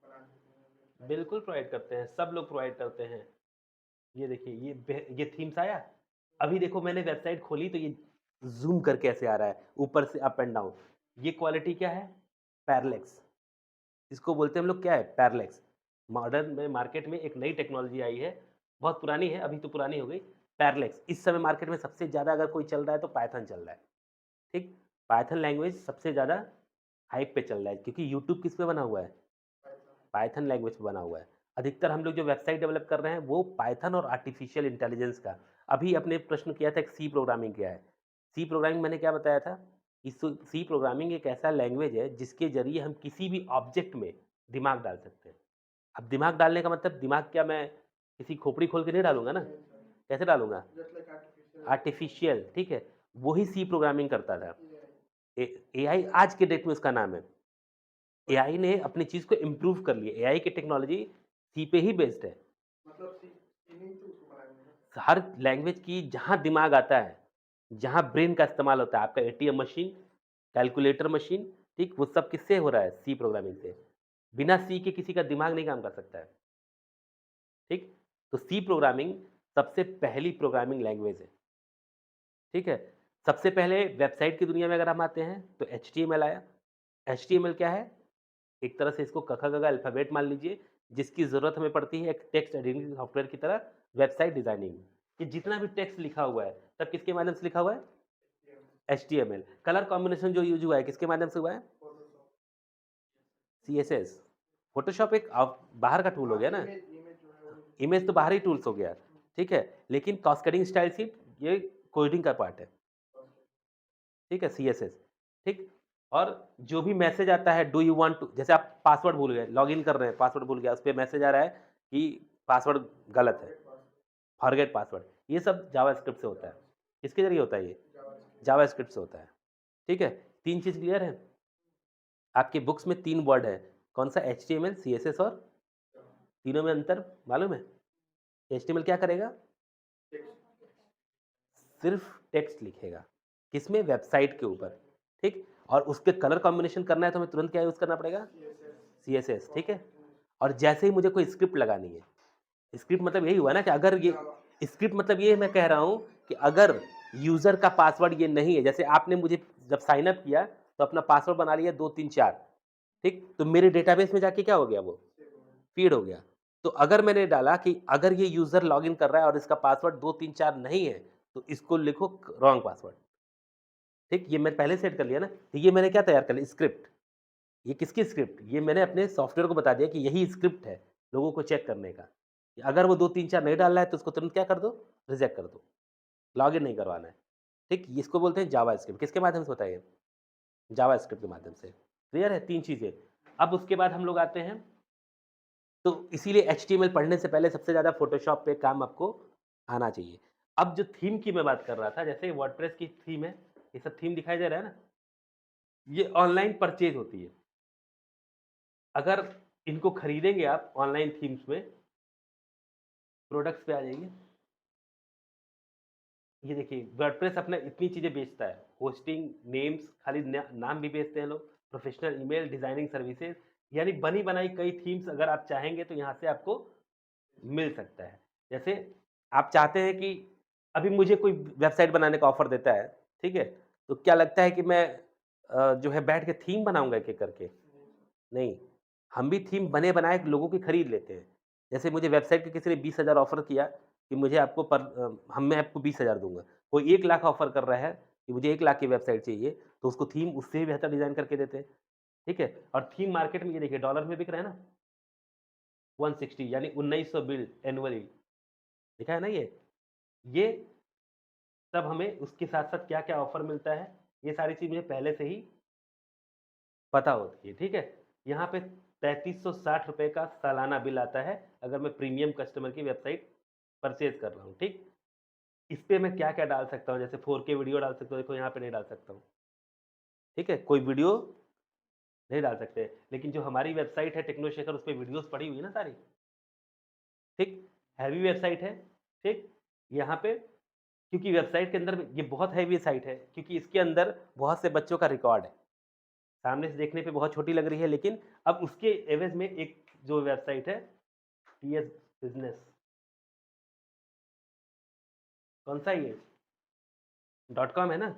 बना देते हैं website। बिल्कुल प्रोवाइड करते हैं, सब लोग प्रोवाइड करते हैं। ये देखिए ये थीम्स आया। अभी देखो मैंने वेबसाइट खोली तो ये ज़ूम करके ऐसे आ रहा है, ऊपर से अप एंड डाउन। ये क्वालिटी क्या है? पैरालैक्स। इसको बोलते हैं हम लोग क्या है? पैरालैक्स। मॉडर्न में मार्केट में एक नई टेक्नोलॉजी आई है, बहुत पुरानी है, अभी तो पुरानी हो गई। पैरालैक्स इस समय मार्केट में सबसे ज़्यादा अगर कोई चल रहा है तो पाइथन चल रहा है, ठीक? पाइथन लैंग्वेज सबसे ज़्यादा हाइप पे चल रहा है, क्योंकि यूट्यूब किस पे बना हुआ है? पाइथन लैंग्वेज पे बना हुआ है। अधिकतर हम लोग जो वेबसाइट डेवलप कर रहे हैं वो पाइथन और आर्टिफिशियल इंटेलिजेंस का। अभी आपने प्रश्न किया था कि सी प्रोग्रामिंग क्या है? सी प्रोग्रामिंग मैंने क्या बताया था कि सी प्रोग्रामिंग एक ऐसा लैंग्वेज है जिसके ज़रिए हम किसी भी ऑब्जेक्ट में दिमाग डाल सकते हैं। अब दिमाग डालने का मतलब दिमाग क्या मैं किसी खोपड़ी खोल के नहीं डालूँगा ना? कैसे डालूँगा? जस्ट लाइक आर्टिफिशियल आर्टिफिशियल, ठीक है? वही सी प्रोग्रामिंग करता था। ए एआई आज के डेट में उसका नाम है। एआई ने अपनी चीज़ को इम्प्रूव कर लिया। एआई की टेक्नोलॉजी सी पे ही बेस्ड है। मतलब सीखनी तो उसको बनाएंगे ना। हर लैंग्वेज की जहाँ दिमाग आता है, जहाँ ब्रेन का इस्तेमाल होता है, आपका एटीएम मशीन, कैलकुलेटर मशीन, ठीक? वो सब किससे हो रहा है? सी प्रोग्रामिंग से। बिना सी के किसी का दिमाग नहीं काम कर सकता है, ठीक? तो सी प्रोग्रामिंग सबसे पहली प्रोग्रामिंग लैंग्वेज है, ठीक है? सबसे पहले वेबसाइट की दुनिया में अगर हम आते हैं, तो एचटीएमएल आया। एचटीएमएल क्या है? एक तरह से इसको क, ख, ग, घ अल्फ़ाबेट मान लीजिए, जिसकी ज़रूरत हमें पड़ती है एक टेक्स्ट एडिटिंग सॉफ्टवेयर की तरह वेबसाइट डिज़ाइनिंग में। कि जितना भी टेक्स्ट लिखा हुआ है, सब किसके माध्यम से लिखा हुआ है? एचटीएमएल। कलर कॉम्बिनेशन जो यूज़ हुआ है, किसके माध्यम से हुआ है? सीएसएस। फ़ोटोशॉप एक बाहर का टूल हो गया ना? इमेज इमेज जो है वो इमेज तो बाहरी टूल्स हो गया, ठीक है, लेकिन कास्केडिंग स्टाइल शीट ये कोडिंग का पार्ट है, ठीक है, CSS, ठीक। और जो भी मैसेज आता है, डू यू वांट टू, जैसे आप पासवर्ड भूल गए, लॉगिन कर रहे हैं, पासवर्ड भूल गया, उस पे मैसेज आ रहा है कि पासवर्ड गलत है, फॉरगेट पासवर्ड, ये सब जावास्क्रिप्ट से होता है। किसके जरिए होता है ये? जावास्क्रिप्ट से होता है, ठीक है। 3 चीज़ क्लियर है? आपके बुक्स में 3 वर्ड है, कौन सा? HTML, CSS और तीनों में अंतर मालूम है? HTML क्या करेगा? सिर्फ टेक्स्ट लिखेगा, किसमें? वेबसाइट के ऊपर, ठीक। और उसके कलर कॉम्बिनेशन करना है तो हमें तुरंत क्या यूज़ करना पड़ेगा? CSS, ठीक है। और जैसे ही मुझे कोई स्क्रिप्ट लगानी है, स्क्रिप्ट मतलब यही हुआ ना कि अगर ये स्क्रिप्ट मतलब ये मैं कह रहा हूँ कि अगर यूज़र का पासवर्ड ये नहीं है, जैसे आपने मुझे जब साइन अप किया तो अपना पासवर्ड बना लिया 2 3 4, ठीक, तो मेरे डेटाबेस में जाके क्या हो गया? वो फीड हो गया। तो अगर मैंने डाला कि अगर ये यूज़र लॉगिन कर रहा है और इसका पासवर्ड 2 3 4 नहीं है, तो इसको लिखो रॉन्ग पासवर्ड, ठीक। ये मैं पहले सेट कर लिया ना, तो ये मैंने क्या तैयार कर लिया? स्क्रिप्ट। ये किसकी स्क्रिप्ट? ये मैंने अपने सॉफ्टवेयर को बता दिया कि यही स्क्रिप्ट है लोगों को चेक करने का, कि अगर वो 2 3 4 नहीं डाल रहा है तो उसको तुरंत क्या कर दो? रिजेक्ट कर दो, लॉगिन नहीं करवाना है, ठीक। इसको बोलते हैं जावास्क्रिप्ट। किसके माध्यम से होता है ये? जावास्क्रिप्ट के माध्यम से। क्लियर है? 3 चीज़ें। अब उसके बाद हम लोग आते हैं, तो इसीलिए HTML पढ़ने से पहले सबसे ज़्यादा फ़ोटोशॉप पे काम आपको आना चाहिए। अब जो थीम की मैं बात कर रहा था, जैसे वर्डप्रेस की थीम है, ये सब थीम दिखाई दे रहा है ना? ये ऑनलाइन परचेज़ होती है। अगर इनको खरीदेंगे आप ऑनलाइन थीम्स में, प्रोडक्ट्स पे आ जाइए। ये देखिए वर्डप्रेस अपना इतनी चीज़ें बेचता है, होस्टिंग, नेम्स, खाली नाम भी बेचते हैं लोग, प्रोफेशनल ईमेल, डिज़ाइनिंग सर्विसेज, यानी बनी बनाई कई थीम्स अगर आप चाहेंगे तो यहाँ से आपको मिल सकता है। जैसे आप चाहते हैं कि अभी मुझे कोई वेबसाइट बनाने का ऑफ़र देता है, ठीक है? तो क्या लगता है कि मैं जो है बैठ के थीम बनाऊँगा एक-एक करके? नहीं, हम भी थीम बने-बनाए लोगों की खरीद लेते हैं। जैसे मुझे वेबसाइट के किसी ने 20,000 ऑफ़र किया कि मुझे आपको मैं आपको 20,000 दूँगा। कोई 1 लाख ऑफ़र कर रहा है कि मुझे 1 लाख की वेबसाइट चाहिए, तो उसको थीम उससे भी बेहतर डिज़ाइन करके देते हैं, ठीक है? और थीम मार्केट में ये देखिए डॉलर में बिक रहा है ना, 160 यानी 1900 बिल एनुअली, लिखा है ना ये? ये सब हमें उसके साथ-साथ क्या-क्या ऑफ़र मिलता है, ये सारी चीज़ मुझे पहले से ही पता होती है, ठीक है? यहाँ पे ₹3360 का सालाना बिल आता है, अगर मैं प्रीमियम कस्टमर की वेबसाइट परचेज़ कर रहा हूँ, ठीक? इस पे मैं क्या-क्या डाल सकता हूँ, जैसे 4K वीडियो डाल सकता हूँ, देखो यहाँ पे नहीं डाल सकता हूँ, ठीक है? कोई वीडियो नहीं डाल सकते, लेकिन जो हमारी वेबसाइट है टेक्नोशेखर, उस पे वीडियोज़ पड़ी हुई है ना सारी, ठीक? हैवी वेबसाइट है, ठीक? यहाँ पे क्योंकि वेबसाइट के अंदर में ये बहुत हैवी साइट है, क्योंकि इसके अंदर बहुत से बच्चों का रिकॉर्ड है। सामने से देखने पे बहुत छोटी लग रही है, लेकिन अब उसके एवज़ में एक जो वेबसाइट है, टीएस बिज़नेस, कौन-सा ये? डॉट कॉम है ना?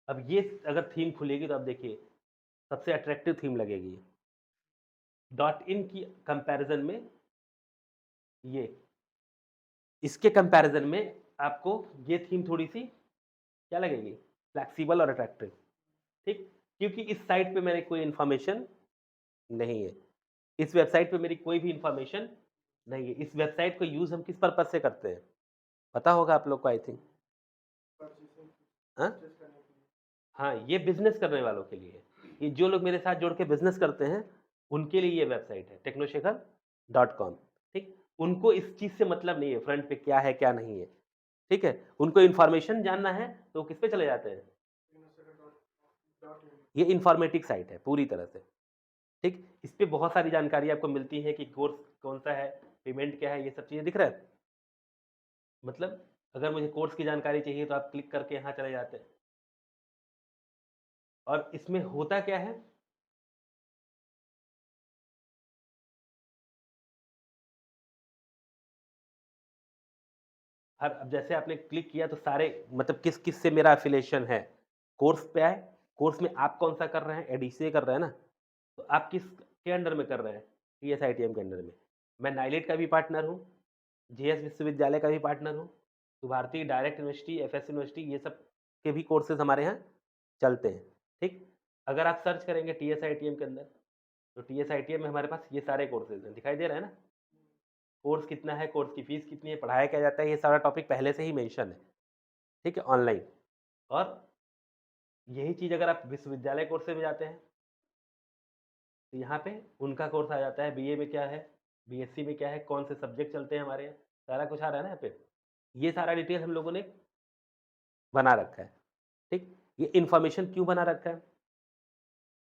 अब ये अगर थीम खुलेगी तो आप देखिए, सबसे अट्रैक्टिव थीम लगेगी। डॉट इन की कंपैरिज़न में ये, इसके कंपैरिज़न में आपको ये थीम थोड़ी-सी क्या लगेगी? फ्लेक्सिबल और अट्रैक्टिव, ठीक? क्योंकि इस साइट पे मेरी कोई इन्फॉर्मेशन नहीं है। इस वेबसाइट पे मेरी कोई भी इन्फॉर्मेशन नहीं है। इस वेबसाइट को यूज़ हम किस पर्पज़ से करते हैं? पता होगा आप लोग को आई थिंक। हाँ? परचेज़ करने के लिए। हाँ, ये बिज़नेस करने वालों के लिए है। ये जो लोग मेरे साथ जुड़ के बिज़नेस करते हैं, उनके लिए ये वेबसाइट है technoshekhar.com, ठीक? उनको इस चीज़ से मतलब नहीं है फ्रंट पे क्या है, क्या नहीं है, ठीक है? उनको इन्फॉर्मेशन जानना है, तो वो किस पे चले जाते हैं? टेक्नोशेखर ये इन्फॉर्मेटिक साइट है पूरी तरह से, ठीक? इस पे बहुत सारी जानकारी आपको मिलती है कि कोर्स कौन-सा है, पेमेंट क्या है, ये सब चीज़ें दिख रहा है? मतलब अगर मुझे कोर्स की जानकारी चाहिए तो आप क्लिक करके यहाँ चले जाते हैं। और इसमें होता क्या है, हर अब जैसे आपने क्लिक किया तो सारे मतलब किस-किस से मेरा एफ़िलिएशन है। कोर्स पे आए, कोर्स में आप कौन-सा कर रहे हैं? एडीसीए कर रहे हैं ना? तो आप किसके अंडर में कर रहे हैं? टीएसआईटीएम के अंडर में। मैं नाइलेट का भी पार्टनर हूँ, जेएस विश्वविद्यालय का भी पार्टनर हूँ, तो भारतीय डायरेक्ट यूनिवर्सिटी, एफएस यूनिवर्सिटी, ये सब के भी कोर्सेज़ हमारे यहाँ चलते हैं, ठीक? अगर आप सर्च करेंगे TSITM के अंदर, तो TSITM में हमारे पास ये सारे कोर्सेज़ हैं, दिखाई दे रहा है ना? कोर्स कितना है, कोर्स की फ़ीस कितनी है, पढ़ाया क्या जाता है, ये सारा टॉपिक पहले से ही मेंशन है, ठीक है? ऑनलाइन। और यही चीज़ अगर आप विश्वविद्यालय कोर्सेज़ में जाते हैं, तो यहाँ पे उनका कोर्स आ जाता है, बीए में क्या है, बीएससी में क्या है, कौन से सब्जेक्ट चलते हैं हमारे यहाँ, सारा कुछ आ रहा है ना यहाँ पे। ये सारा डिटेल हम लोगों ने बना रखा है, ठीक? ये इन्फॉर्मेशन क्यों बना रखा है?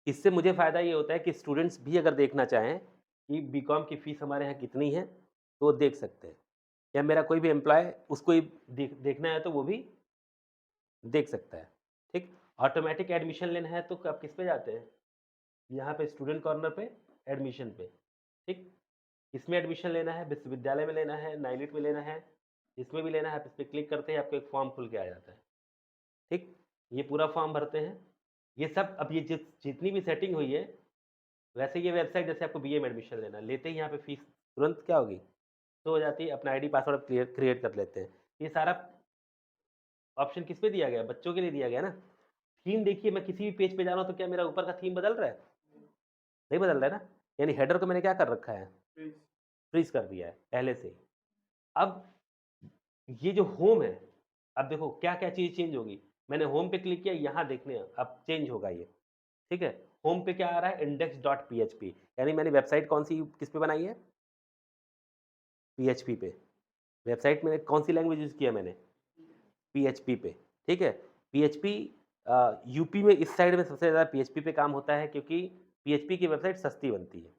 इससे मुझे फ़ायदा ये होता है कि स्टूडेंट्स भी अगर देखना चाहें कि बीकॉम की फ़ीस हमारे यहाँ कितनी है, तो वो देख सकते हैं। या मेरा कोई भी एम्प्लॉयी उसको ही देखना है तो वो भी देख सकता है, ठीक? ऑटोमैटिक एडमिशन लेना है तो आप किस पे जाते हैं? यहाँ पे स्टूडेंट कॉर्नर पे एडमिशन पे, ठीक? इसमें एडमिशन लेना है, विश्वविद्यालय में लेना है, नाइलिट में लेना है, इसमें भी लेना है, आप इस पे क्लिक करते हैं, आपको एक फॉर्म खुल के आ जाता है, ठीक? ये पूरा फॉर्म भरते हैं। ये सब अब ये जितनी भी सेटिंग हुई है, वैसे ये वेबसाइट जैसे आपको बीए में एडमिशन लेना है, लेते ही यहाँ पे फीस तुरंत क्या होगी? शो हो जाती है, अपना आईडी पासवर्ड क्रिएट कर लेते हैं। ये सारा ऑप्शन किस पे दिया गया है? बच्चों के लिए दिया गया है ना? थीम देखिए, मैं किसी भी पेज पे जा रहा हूँ तो क्या मेरा ऊपर का थीम बदल रहा है? नहीं बदल रहा है ना? यानी हेडर को मैंने क्या कर रखा है? फ्रीज फ्रीज़ कर दिया है पहले से ही। अब ये जो होम है, अब देखो क्या-क्या चीज़ चेंज होगी। मैंने होम पे क्लिक किया, यहाँ देखने अब चेंज होगा ये, ठीक है? होम पे क्या आ रहा है? index.php, यानी मैंने वेबसाइट कौन-सी किस पे बनाई है? PHP पे। वेबसाइट में कौन-सी लैंग्वेज यूज़ किया मैंने? PHP पे, ठीक है? PHP यूपी में इस साइड में सबसे ज़्यादा PHP पे काम होता है क्योंकि PHP की वेबसाइट सस्ती बनती है,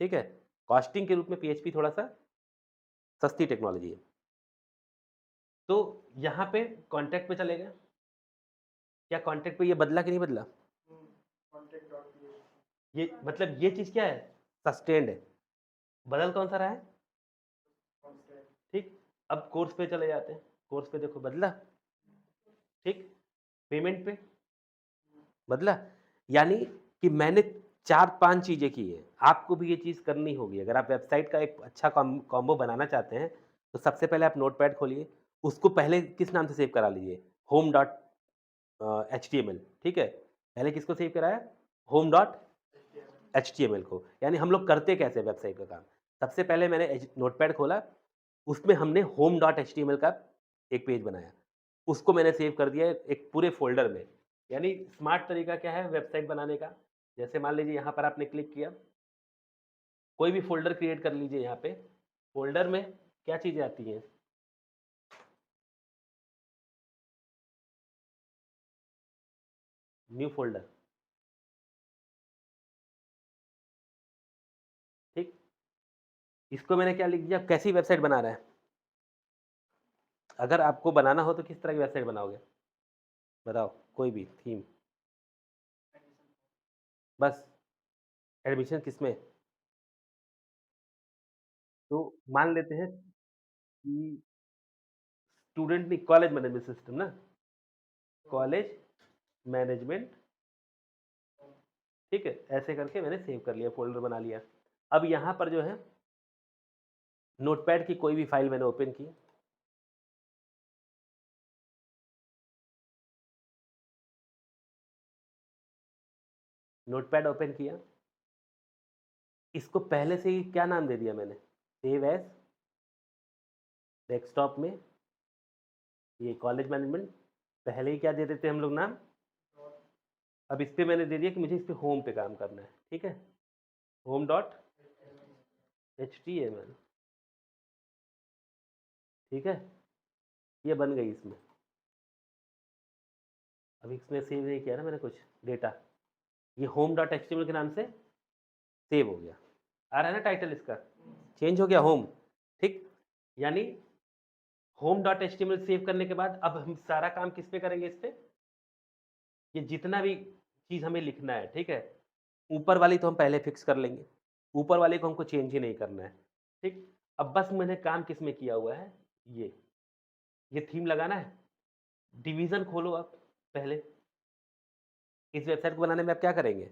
ठीक है? कॉस्टिंग के रूप में PHP थोड़ा-सा सस्ती टेक्नोलॉजी है। तो यहाँ पे कॉन्टैक्ट पे चले गए। क्या कॉन्टैक्ट पे ये बदला कि नहीं बदला? कॉन्टेक्ट डॉट पी ये मतलब ये चीज़ क्या है? सस्टेन्ड है। बदल कौन-सा रहा है? कॉन्टेक्ट ठीक? अब कोर्स पे चले जाते हैं। कोर्स पे देखो बदला, ठीक? पेमेंट पे बदला। यानी कि मैंने 4-5 चीज़ें की हैं। आपको भी ये चीज़ करनी होगी। अगर आप वेबसाइट का एक अच्छा कॉम्बो बनाना चाहते हैं, तो सबसे पहले आप नोटपैड खोलिए। उसको पहले किस नाम से सेव करा लीजिए? होम डॉट HTML, ठीक है? पहले किसको सेव कराया? होम डॉट HTML को। यानी हम लोग करते कैसे हैं वेबसाइट का काम? सबसे पहले मैंने नोटपैड खोला, उसमें हमने होम डॉट HTML का एक पेज बनाया। उसको मैंने सेव कर दिया एक पूरे फ़ोल्डर में। यानी स्मार्ट तरीका क्या है वेबसाइट बनाने का? जैसे मान लीजिए यहाँ पर आपने क्लिक किया, कोई भी फ़ोल्डर क्रिएट कर लीजिए यहाँ पे। फ़ोल्डर में क्या चीज़ें आती हैं? न्यू फ़ोल्डर, ठीक? इसको मैंने क्या लिख दिया? कैसी वेबसाइट बना रहा है? अगर आपको बनाना हो तो किस तरह की वेबसाइट बनाओगे? बताओ, कोई भी थीम। बस एडमिशन किसमें? तो मान लेते हैं कि स्टूडेंट नहीं, कॉलेज मैनेजमेंट सिस्टम ना? कॉलेज मैनेजमेंट, ठीक है? ऐसे करके मैंने सेव कर लिया, फ़ोल्डर बना लिया। अब यहाँ पर जो है नोटपैड की कोई भी फ़ाइल मैंने ओपन की, नोटपैड ओपन किया, इसको पहले से ही क्या नाम दे दिया मैंने? सेव एज़ डेस्कटॉप में ये कॉलेज मैनेजमेंट, पहले ही क्या दे देते हैं हम लोग नाम? अब इस पे मैंने दे दिया कि मुझे इस पे होम पे काम करना है, ठीक है? होम डॉट HTML, ठीक है? ये बन गई इसमें। अब इसमें सेव नहीं किया ना मैंने कुछ डेटा, ये होम डॉट HTML के नाम से सेव हो गया। आ रहा है ना टाइटल इसका? चेंज हो गया होम, ठीक? यानी होम डॉट HTML सेव करने के बाद अब हम सारा काम किस पे करेंगे इस पे? ये जितना भी चीज़ हमें लिखना है, ठीक है? ऊपर वाली तो हम पहले फिक्स कर लेंगे। ऊपर वाले को हमको चेंज ही नहीं करना है, ठीक? अब बस मैंने काम किस में किया हुआ है? ये थीम लगाना है। डिवीज़न खोलो आप पहले। इस वेबसाइट को बनाने में आप क्या करेंगे?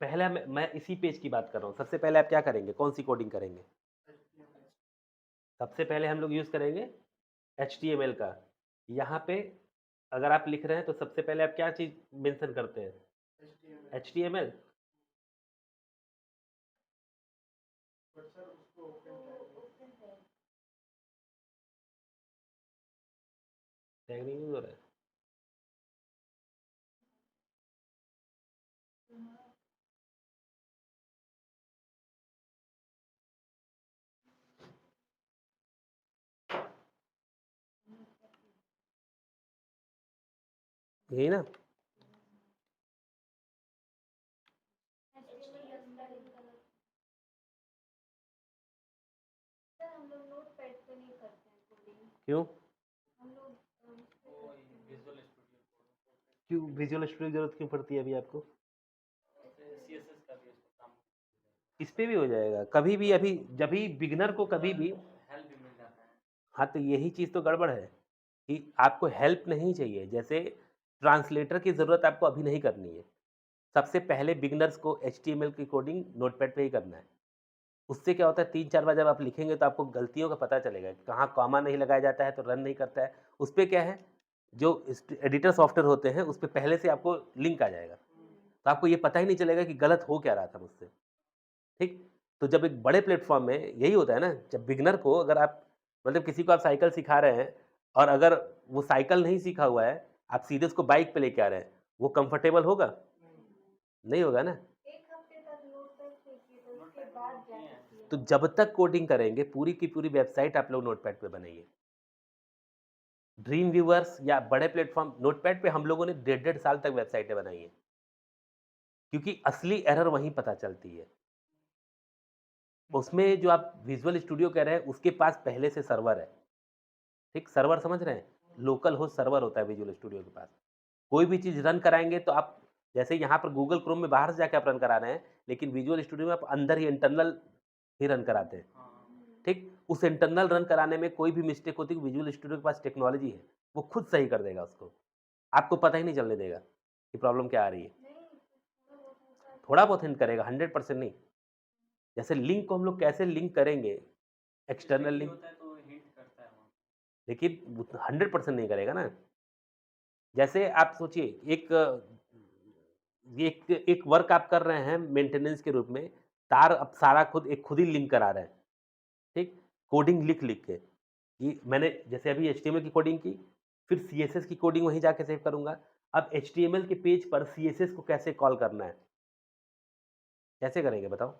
पहले मैं इसी पेज की बात कर रहा हूँ। सबसे पहले आप क्या करेंगे? कौन-सी कोडिंग करेंगे? सबसे पहले हम लोग यूज़ करेंगे HTML का। यहाँ पे अगर आप लिख रहे हैं तो सबसे पहले आप क्या चीज़ मेंशन करते हैं? HTML HTML? बट सर उसको ओपन टैग नहीं यूज़ हो रहा है? यही ना? क्यों? विजुअल स्टूडियो क्यों विजुअल स्टूडियो की ज़रूरत क्यों पड़ती है अभी आपको? CSS का भी इसको काम इस पे भी हो जाएगा। कभी भी अभी जब भी बिगिनर को कभी भी हेल्प भी मिल जाता है। हाँ, तो यही चीज़ तो गड़बड़ है कि आपको हेल्प नहीं चाहिए। जैसे ट्रांसलेटर की ज़रूरत आपको अभी नहीं करनी है। सबसे पहले बिगिनर्स को एचटीएमएल की कोडिंग नोटपैड पे ही करना है। उससे क्या होता है 3-4 बार जब आप लिखेंगे तो आपको गलतियों का पता चलेगा कि कहाँ कॉमा नहीं लगाया जाता है तो रन नहीं करता है। उस पे क्या है जो एडिटर सॉफ्टवेयर होते हैं उस पे पहले से आपको लिंक आ जाएगा। तो आपको ये पता ही नहीं चलेगा कि गलत हो क्या रहा था मुझसे। ठीक? तो जब एक बड़े प्लेटफ़ॉर्म में यही होता है ना, जब बिगिनर को अगर आप मतलब किसी को आप साइकिल सिखा रहे हैं और अगर वो साइकिल नहीं सीखा हुआ है, आप सीधे उसको बाइक पे लेके आ रहे हैं, वो कंफर्टेबल होगा? नहीं होगा ना? तो जब तक कोडिंग करेंगे, पूरी की पूरी वेबसाइट आप लोग नोटपैड पे बनाइए। ड्रीम व्यूअर्स या बड़े प्लेटफ़ॉर्म नोटपैड पे हम लोगों ने डेढ़ साल तक वेबसाइटें बनाई हैं, क्योंकि असली एरर वहीं पता चलती है। उसमें जो आप विजुअल स्टूडियो कह रहे हैं, उसके पास पहले से सर्वर है। ठीक? सर्वर समझ रहे हैं? लोकल होस्ट सर्वर होता है विजुअल स्टूडियो के पास। कोई भी चीज़ रन कराएँगे तो आप जैसे यहाँ पर गूगल क्रोम में बाहर से जाके आप रन करा रहे हैं, लेकिन विजुअल स्टूडियो में आप अंदर ही इंटरनल ही रन कराते हैं। ठीक? उस इंटरनल रन कराने में कोई भी मिस्टेक होती है, विजुअल स्टूडियो के पास टेक्नोलॉजी है, वो खुद सही कर देगा उसको। आपको पता ही नहीं चलने देगा कि प्रॉब्लम क्या आ रही है। थोड़ा बहुत हिंट करेगा, 100% नहीं। जैसे लिंक को हम लोग कैसे लिंक करेंगे, एक्सटर्नल लिंक, होता है तो हिंट करता है वहाँ। लेकिन वो 100% नहीं करेगा ना। जैसे आप सोचिए एक एक वर्क आप कर रहे हैं मेंटेनेंस के रूप में, तार अब सारा खुद ही लिंक करा रहे हैं, ठीक? कोडिंग लिख-लिख के कि मैंने जैसे अभी एचटीएमएल की कोडिंग की, फिर सीएसएस की कोडिंग वहीं जाके सेव करूँगा। अब एचटीएमएल के पेज पर सीएसएस को कैसे कॉल करना है? कैसे करेंगे बताओ?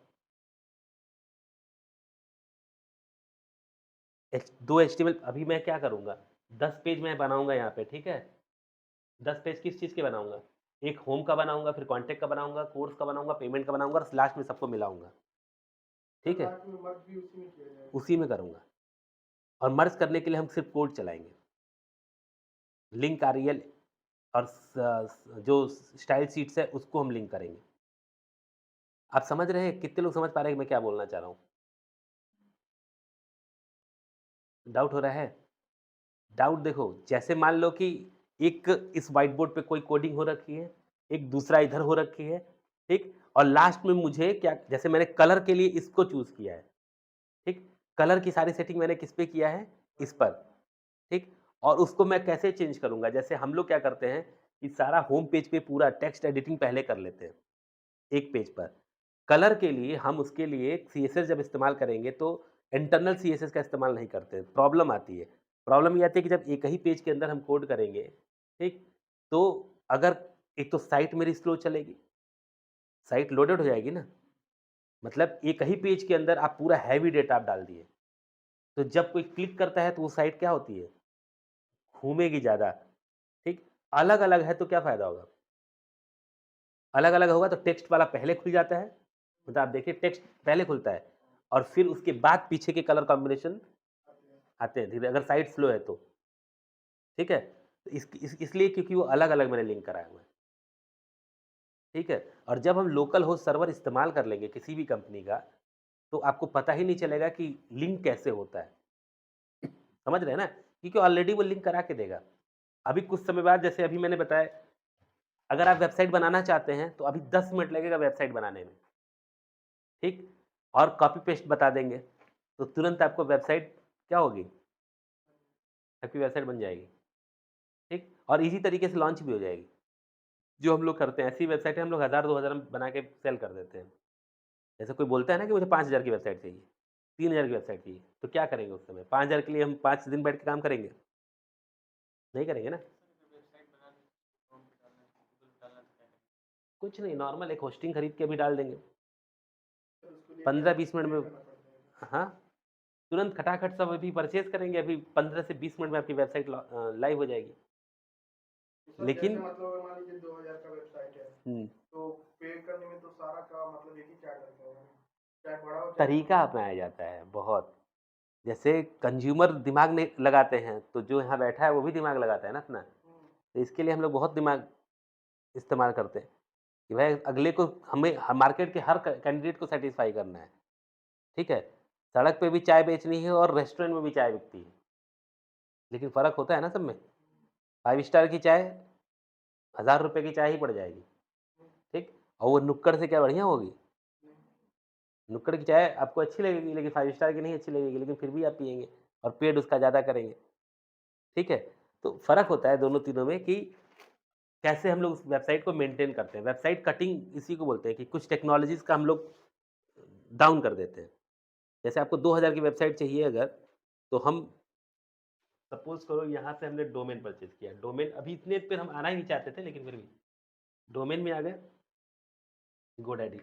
2 एचटीएमएल अभी मैं क्या करूँगा? 10 पेज मैं बनाऊँगा यहाँ पे, ठीक है? 10 पेज किस चीज़ के बनाऊँगा? एक होम का बनाऊँगा, फिर कॉन्टैक्ट का बनाऊँगा, कोर्स का बनाऊँगा, पेमेंट का बनाऊँगा और लास्ट में सबको मिलाऊँगा। ठीक है? लास्ट में मर्ज भी उसी में किया जाएगा। उसी में करूँगा और मर्ज करने के लिए हम सिर्फ़ कोड चलाएँगे। लिंक आरईएल और जो स्टाइल शीट्स है उसको हम लिंक करेंगे। आप समझ रहे हैं? कितने लोग समझ पा रहे हैं कि मैं क्या बोलना चाह रहा हूँ? डाउट हो रहा है? डाउट देखो, जैसे मान लो कि एक इस व्हाइट बोर्ड पे कोई कोडिंग हो रखी है, एक दूसरा इधर हो रखी है, ठीक? और लास्ट में मुझे क्या जैसे मैंने कलर के लिए इसको चूज़ किया है, ठीक? कलर की सारी सेटिंग मैंने किस पे किया है? इस पर, ठीक? और उसको मैं कैसे चेंज करूँगा? जैसे हम लोग क्या करते हैं कि सारा होम पेज पे पूरा टेक्स्ट एडिटिंग पहले कर लेते हैं, एक पेज पर। कलर के लिए हम उसके लिए सीएसएस जब इस्तेमाल करेंगे तो इंटरनल सीएसएस का इस्तेमाल नहीं करते, प्रॉब्लम आती है। प्रॉब्लम ये आती है कि जब एक ही पेज के अंदर हम कोड करेंगे, ठीक? तो अगर एक तो साइट मेरी स्लो चलेगी, साइट लोडेड हो जाएगी ना, मतलब एक ही पेज के अंदर आप पूरा हैवी डेटा आप डाल दिए, तो जब कोई क्लिक करता है तो वो साइट क्या होती है? घूमेगी ज़्यादा, ठीक? अलग-अलग है तो क्या फ़ायदा होगा? अलग-अलग होगा तो टेक्स्ट वाला पहले खुल जाता है, मतलब आप देखिए टेक्स्ट पहले खुलता है और फिर उसके बाद पीछे के कलर कॉम्बिनेशन आते हैं धीरे अगर साइट स्लो है तो, ठीक है? तो इसलिए क्योंकि वो अलग-अलग मैंने लिंक कराया हुआ है, ठीक है? और जब हम लोकल होस्ट सर्वर इस्तेमाल कर लेंगे किसी भी कंपनी का, तो आपको पता ही नहीं चलेगा कि लिंक कैसे होता है, समझ रहे हैं ना? क्योंकि ऑलरेडी वो लिंक करा के देगा। अभी कुछ समय बाद जैसे अभी मैंने बताया, अगर आप वेबसाइट बनाना चाहते हैं, तो अभी 10 मिनट लगेगा वेबसाइट बनाने में, ठीक? और कॉपी पेस्ट बता देंगे, तो तुरंत आपको वेबसाइट क्या होगी? आपकी वेबसाइट बन जाएगी, ठीक? और ईज़ी तरीके से लॉन्च भी हो जाएगी। जो हम लोग करते हैं, ऐसी वेबसाइटें हम लोग 1000-2000 में बना के सेल कर देते हैं। जैसे कोई बोलता है ना कि मुझे 5000 की वेबसाइट चाहिए, 3000 की वेबसाइट चाहिए, तो क्या करेंगे उस समय? 5000 के लिए हम 5 दिन बैठ के काम करेंगे? नहीं करेंगे ना। वेबसाइट बनानी क्रोम पे डालना है, गूगल पे डालना है तो क्या करें? कुछ नहीं, नॉर्मल एक होस्टिंग खरीद के भी डाल देंगे। सर उसके लिए 15-20 मिनट पे में करना पड़ता है। हाँ, तुरंत खटाखट सब अभी परचेज़ करेंगे, अभी 15 से 20 मिनट में आपकी वेबसाइट लाइव हो जाएगी। तो सर लेकिन जैसे मतलब मान लीजिए 2000 का वेबसाइट है, हुँ, तो पे करने में तो सारा का मतलब एक ही चार्ज लगता होगा, चाहे बड़ा हो चाहे तरीका छोटा अपनाया जाता है बहुत। जैसे कंज़्यूमर दिमाग नहीं लगाते हैं, तो जो यहाँ बैठा है वो भी दिमाग लगाता है ना अपना। हो। तो इसके लिए हम लोग बहुत दिमाग इस्तेमाल करते हैं कि भाई अगले को हमें मार्केट के हर कैंडिडेट को सैटिस्फाई करना है, ठीक है? सड़क पे भी चाय बेचनी है और रेस्टोरेंट में भी चाय बिकती है, लेकिन फ़र्क होता है ना सब में। 5 स्टार की चाय ₹1000 की चाय ही पड़ जाएगी, ठीक? और वो नुक्कड़ से क्या बढ़िया होगी? नुक्कड़ की चाय आपको अच्छी लगेगी, लेकिन 5 स्टार की नहीं अच्छी लगेगी, लेकिन फिर भी आप पिएँगे और पेड़ उसका ज़्यादा करेंगे, ठीक है? तो फ़र्क होता है दोनों तीनों में कि कैसे हम लोग उस वेबसाइट को मेंटेन करते हैं। वेबसाइट कटिंग इसी को बोलते हैं कि कुछ टेक्नोलॉज़ीज़ का हम लोग डाउन कर देते हैं। जैसे आपको 2000 की वेबसाइट चाहिए अगर, तो हम सपोज़ करो यहाँ से हमने डोमेन परचेज़ किया। डोमेन अभी इतने पे हम आना ही नहीं चाहते थे, लेकिन फिर भी डोमेन में आ गए, गोडैडी।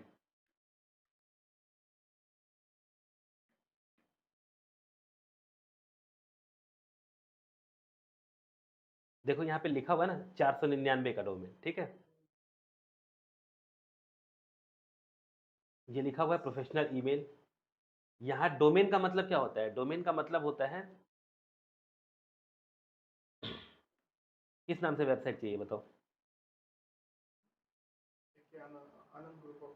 देखो यहाँ पे लिखा हुआ है ना 499 का डोमेन, ठीक है? ये लिखा हुआ है प्रोफ़ेशनल ईमेल। यहाँ डोमेन का मतलब क्या होता है? डोमेन का मतलब होता है किस नाम से वेबसाइट चाहिए बताओ? देखिए Anand group of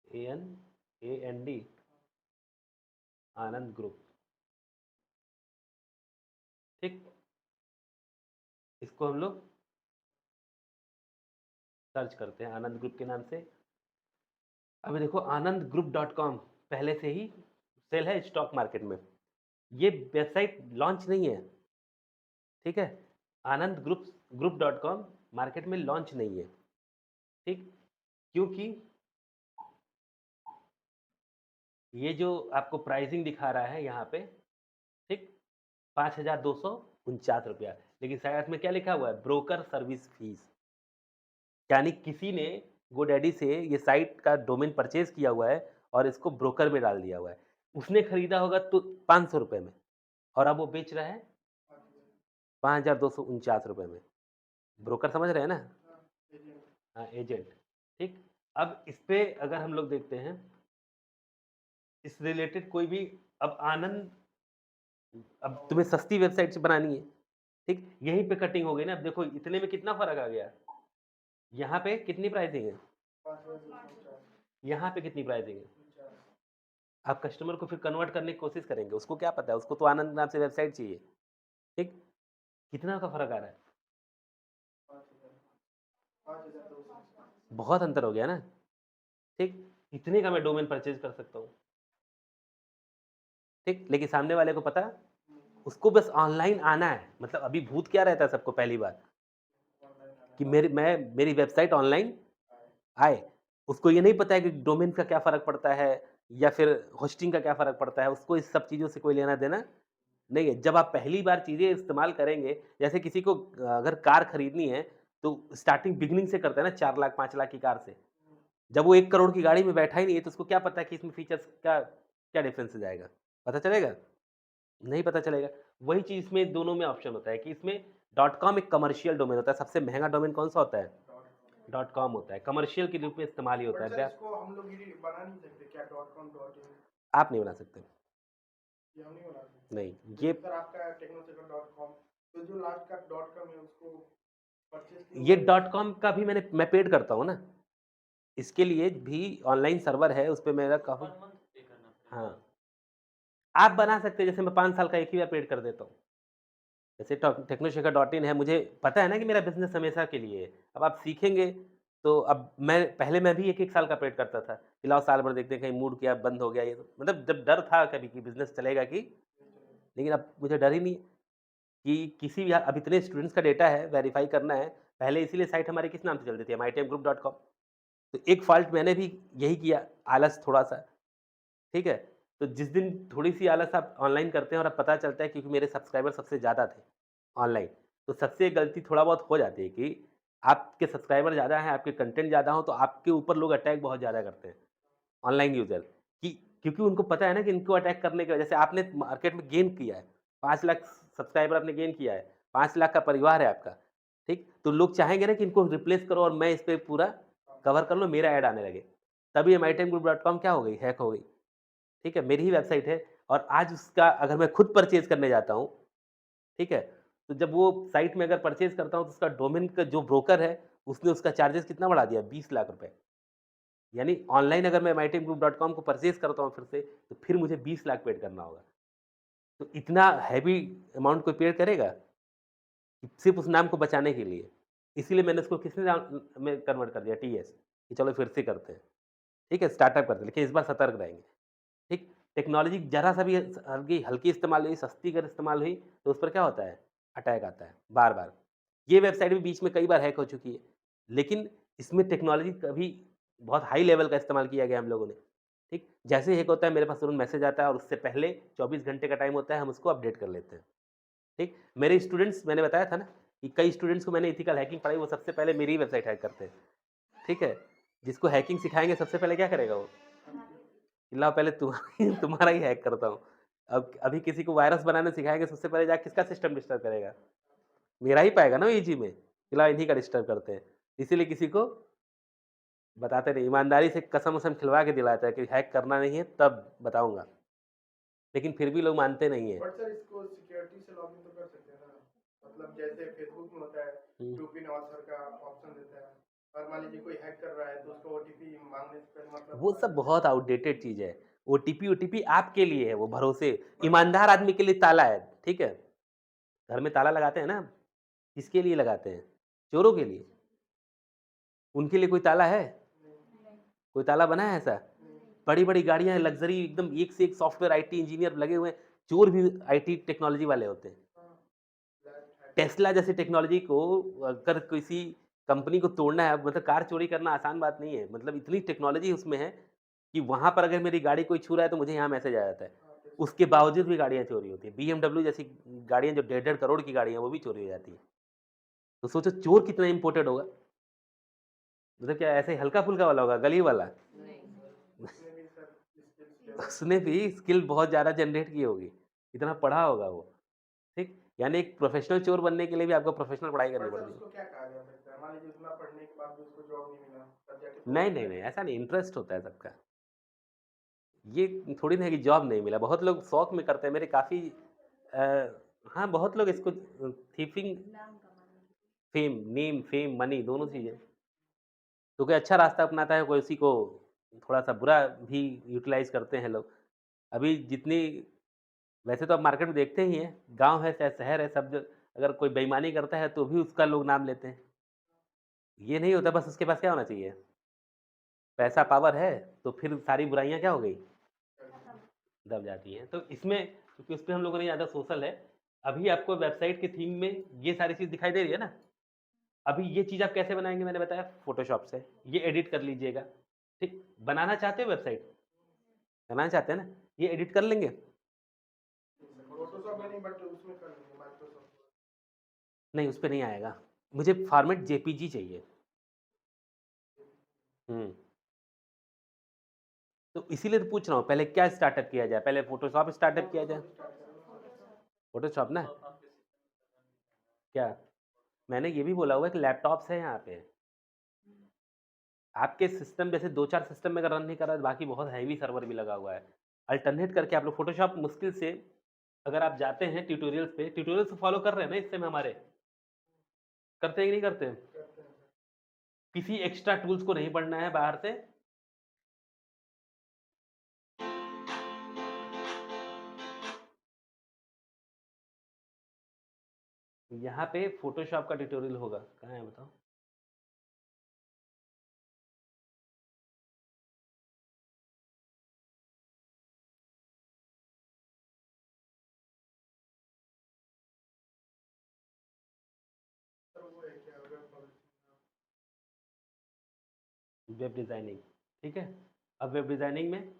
ANAND Anand group, ठीक? इसको हम लोग सर्च करते हैं आनंद ग्रुप के नाम से। अभी देखो आनंदग्रुप.com पहले से ही सेल है स्टॉक मार्केट में। ये वेबसाइट लॉन्च नहीं है, ठीक है? ग्रुप.com मार्केट में लॉन्च नहीं है, ठीक? क्योंकि ये जो आपको प्राइसिंग दिखा रहा है यहाँ पे, ठीक? ₹5249, लेकिन साथ में क्या लिखा हुआ है? Broker service fees. यानी किसी ने गोडैडी से ये साइट का डोमेन परचेज़ किया हुआ है और इसको ब्रोकर में डाल दिया हुआ है। उसने खरीदा होगा तो ₹500 में और अब वो बेच रहा है ₹5249 में। ब्रोकर समझ रहे हैं ना? एजेंट। हाँ, एजेंट, ठीक? अब इस पे अगर हम लोग देखते हैं, इस रिलेटेड कोई भी अब आनंद अब तुम्हें सस्ती वेबसाइट से बनानी है, ठीक? यहीं पे कटिंग हो गई ना, अब देखो इतने में कितना फ़र्क आ गया? यहाँ पे कितनी प्राइसिंग है? 5249 यहाँ पे कितनी प्राइसिंग है? 49 आप कस्टमर को फिर कन्वर्ट करने की कोशिश करेंगे, उसको क्या पता है, उसको तो आनंद नाम से वेबसाइट चाहिए, ठीक? कितना का फ़र्क आ रहा है? 5249 बहुत अंतर हो गया ना, ठीक? इतने का मैं डोमेन परचेज़ कर सकता हूँ, ठीक? लेकिन सामने वाले को पता उसको बस ऑनलाइन आना है, मतलब अभी भूत क्या रहता है सबको पहली बार कि मेरी वेबसाइट ऑनलाइन आए। उसको ये नहीं पता है कि डोमेन का क्या फ़र्क पड़ता है या फिर होस्टिंग का क्या फ़र्क पड़ता है, उसको इस सब चीज़ों से कोई लेना-देना नहीं है। जब आप पहली बार चीज़ें इस्तेमाल करेंगे, जैसे किसी को अगर कार खरीदनी है, तो स्टार्टिंग बिगिनिंग से करता है ना 4 लाख, 5 लाख की कार से। जब वो 1 करोड़ की गाड़ी में बैठा ही नहीं है, तो उसको क्या पता है कि इसमें फीचर्स का क्या डिफरेंस जाएगा? पता चलेगा? नहीं पता चलेगा। वही चीज़ इसमें दोनों में ऑप्शन होता है कि इसमें डॉट कॉम एक कमर्शियल डोमेन होता है, सबसे महँगा डोमेन कौन-सा होता है? डॉट कॉम होता है, कमर्शियल के रूप में इस्तेमाल ही होता बट है। सर इसको हम लोग ये बना नहीं सकते क्या .com.in आप नहीं बना सकते। ये हम नहीं बना सकते? नहीं, जैसे ये सर आपका technosaver.com तो जो लास्ट का .com है उसको परचेज किए ये हुआ है। डॉट कॉम का भी मैं पेड करता हूँ ना। इसके लिए भी ऑनलाइन सर्वर है, उसपे मेरा काफ़ी पर मंथ पे करना पड़ेगा। हाँ, आप बना सकते हैं, जैसे मैं 5 साल का एक ही बार पेड कर देता हूँ। जैसे टेक्नोशेखर.in है, मुझे पता है ना कि मेरा बिज़नेस हमेशा के लिए है। अब आप सीखेंगे, तो अब मैं भी 1-1 साल का पेड करता था, कि लाओ साल भर देखते हैं कहीं मूड क्या बंद हो गया ये तो मतलब जब डर था कभी कि बिज़नेस चलेगा कि लेकिन अब मुझे डर ही नहीं है कि किसी भी अब इतने स्टूडेंट्स का डेटा है, वेरीफ़ाई करना है। पहले इसीलिए साइट हमारी किस नाम से चलती थी? mytimegroup.com। तो एक फ़ॉल्ट मैंने भी यही किया, आलस थोड़ा-सा, ठीक है? तो जिस दिन थोड़ी-सी आलस आप ऑनलाइन करते हैं और अब पता चलता है क्योंकि मेरे सब्सक्राइबर सबसे ज़्यादा थे ऑनलाइन, तो सबसे गलती थोड़ा बहुत हो जाती है कि आपके सब्सक्राइबर ज़्यादा हैं, आपके कंटेंट ज़्यादा हो, तो आपके ऊपर लोग अटैक बहुत ज़्यादा करते हैं, ऑनलाइन यूज़र कि क्योंकि उनको पता है ना कि इनको अटैक करने की वजह से आपने मार्केट में गेन किया है, 5 लाख सब्सक्राइबर आपने गेन किया है, 5 लाख का परिवार है आपका, ठीक? तो लोग चाहेंगे ना कि इनको रिप्लेस करो और मैं इस पे पूरा कवर कर लूँ, मेरा ऐड आने लगे। तभी ये mytimegroup.com क्या हो गई? हैक हो गई। ठीक है? मेरी ही वेबसाइट है और आज उसका अगर मैं खुद परचेज़ करने जाता हूँ, ठीक है? तो जब वो साइट में अगर परचेज़ करता हूँ तो उसका डोमेन का जो ब्रोकर है, उसने उसका चार्जेज़ कितना बढ़ा दिया? 20 लाख रुपए। यानी ऑनलाइन अगर मैं myteamgroup.com को परचेज़ करता हूँ फिर से, तो फिर मुझे 20 लाख पेड करना होगा। तो इतना हेवी अमाउंट कोई पेड करेगा? सिर्फ़ उस नाम को बचाने के लिए। इसीलिए मैंने उसको किसने नाम में कन्वर्ट कर दिया टीएस कि चलो फिर से करते हैं। ठीक है? स्टार्टअप करते हैं, लेकिन इस बार सतर्क रहेंगे। ठीक? टेक्नोलॉजी ज़रा-सा भी हल्की हल्की इस्तेमाल हुई, सस्ती अगर इस्तेमाल हुई, तो उस पर क्या होता है? अटैक आता है, बार-बार। ये वेबसाइट भी बीच में कई बार हैक हो चुकी है, लेकिन इसमें टेक्नोलॉजी का भी बहुत हाई लेवल का इस्तेमाल किया गया हम लोगों ने, ठीक? जैसे ही हैक होता है, मेरे पास तुरंत मैसेज आता है और उससे पहले 24 घंटे का टाइम होता है, हम उसको अपडेट कर लेते हैं, ठीक? मेरे स्टूडेंट्स मैंने बताया था ना कि कई स्टूडेंट्स को मैंने एथिकल हैकिंग पढ़ाई, वो सबसे पहले मेरी ही वेबसाइट हैक करते हैं, ठीक है? जिसको हैकिंग सिखाएँगे सबसे पहले क्या करेगा वो? कि लाओ पहले तुम्हारी तुम्हारा ही हैक करता हूँ। अब अभी किसी को वायरस बनाना सिखाएँगे सबसे पहले जाके किसका सिस्टम डिस्टर्ब करेगा? मेरा ही पाएगा ना वो ईज़ी में, कि लाओ इन्हीं का डिस्टर्ब करते हैं। इसीलिए किसी को बताते नहीं, ईमानदारी से कसम-वसम खिलवा के दिलाता है कि हैक करना नहीं है तब बताऊँगा। लेकिन फिर भी लोग मानते नहीं हैं। बट सर इसको सिक्योरिटी से लॉगिन तो कर सकते हैं ना? मतलब जैसे फेसबुक में होता है, हुँ। 2 पिन ऑथर का ऑप्शन देता है और मान लीजिए कोई हैक कर रहा है तो उसको ओटीपी मांगने से पहले मतलब वो सब बहुत आउटडेटेड चीज़ है। ओटीपी आपके लिए है, वो भरोसे बट ईमानदार आदमी के लिए ताला है, ठीक है? घर में ताला लगाते हैं ना, किसके लिए लगाते हैं? चोरों के लिए। उनके लिए कोई ताला है? कोई ताला बना है ऐसा? बड़ी-बड़ी गाड़ियाँ लग्ज़री एकदम एक से एक सॉफ्टवेयर आईटी इंजीनियर लगे हुए हैं, चोर भी आईटी टेक्नोलॉजी वाले होते हैं। टेस्ला जैसी टेक्नोलॉजी को अगर किसी कंपनी को तोड़ना है मतलब कार चोरी करना आसान बात नहीं है। मतलब इतनी टेक्नोलॉजी उसमें है कि वहाँ पर अगर मेरी गाड़ी कोई छू रहा है तो मुझे यहाँ मैसेज आ जाता है। उसके बावजूद भी गाड़ियाँ चोरी होती हैं। बीएमडब्ल्यू जैसी गाड़ियाँ जो डेढ़-डेढ़ करोड़ की गाड़ियाँ वो भी चोरी हो जाती हैं। तो सोचो चोर कितना इम्पोर्टेड होगा? मतलब क्या ऐसे ही हल्का-फुल्का वाला होगा, गली वाला? उसमें भी सर स्किल्स डेवलप उसने भी स्किल बहुत ज़्यादा जनरेट की होगी। इतना पढ़ा होगा वो, ठीक? यानी एक प्रोफ़ेशनल चोर बनने के लिए भी आपको प्रोफ़ेशनल पढ़ाई करनी बट सर पड़ती है। उसको क्या कहा जा सकता है? मान लीजिए उतना पढ़ने के बाद भी उसको जॉब नहीं मिला, तब जाके नहीं, सोचता नहीं, है नहीं, ऐसा नहीं, इंटरेस्ट होता है सबका। ये थोड़ी ना है कि जॉब नहीं मिला, बहुत लोग शौक में करते हैं, मेरे काफ़ी हाँ, बहुत लोग इसको थीफिंग फेम, मनी दोनों चीज़ें। तो कोई अच्छा रास्ता अपनाता है, कोई उसी को थोड़ा-सा बुरा भी यूटिलाइज़ करते हैं लोग। अभी जितनी वैसे तो आप मार्केट में देखते ही हैं, गाँव है चाहे शहर है, सब ज अगर कोई बेईमानी करता है, तो भी उसका लोग नाम लेते हैं। ये नहीं होता बस उसके पास क्या होना चाहिए? पैसा, पावर है, तो फिर सारी बुराइयाँ क्या हो गई? दब जाती हैं। तो इसमें क्योंकि उसपे हम लोगों ने ज़्यादा सोशल है, अभी आपको वेबसाइट के थीम में ये सारी चीज़ दिखाई दे रही है ना? अभी ये चीज़ आप कैसे बनाएँगे मैंने बताया फ़ोटोशॉप से, ये एडिट कर लीजिएगा, ठीक? बनाना चाहते हो वेबसाइट? बनाना चाहते हैं ना? ये एडिट कर लेंगे? फोटोशॉप में नहीं बट उसमें कर लेंगे माइक्रोसॉफ्ट। नहीं, उसपे नहीं आएगा। मुझे फ़ॉर्मेट जेपीजी चाहिए। हुँ। तो इसीलिए तो पूछ रहा हूँ, पहले क्या स्टार्टअप किया जाए? पहले फ़ोटोशॉप स्टार्टअप किया जाए? फोटोशॉप स्टार्ट करो। फ़ोटोशॉप ना? फ़ोटोशॉप आपके सिस्टम में रन नहीं कर रहा है। क्या? मैंने ये भी बोला हुआ है कि लैपटॉप्स हैं यहाँ पे। आपके सिस्टम जैसे 2-4 सिस्टम में अगर रन नहीं कर रहा है, तो बाकी बहुत हेवी सर्वर भी लगा हुआ है। अल्टरनेट करके आप लोग फ़ोटोशॉप मुश्किल से अगर आप जाते हैं ट्यूटोरियल्स पे, ट्यूटोरियल्स फॉलो कर रहे हैं ना इस समय हमारे? करते हैं कि नहीं करते हैं? करते हैं सर। किसी एक्स्ट्रा टूल्स को नहीं पढ़ना है बाहर से। यहाँ पे फ़ोटोशॉप का ट्यूटोरियल होगा। कहाँ है बताओ? वेब डिज़ाइनिंग, ठीक है? अब वेब डिज़ाइनिंग में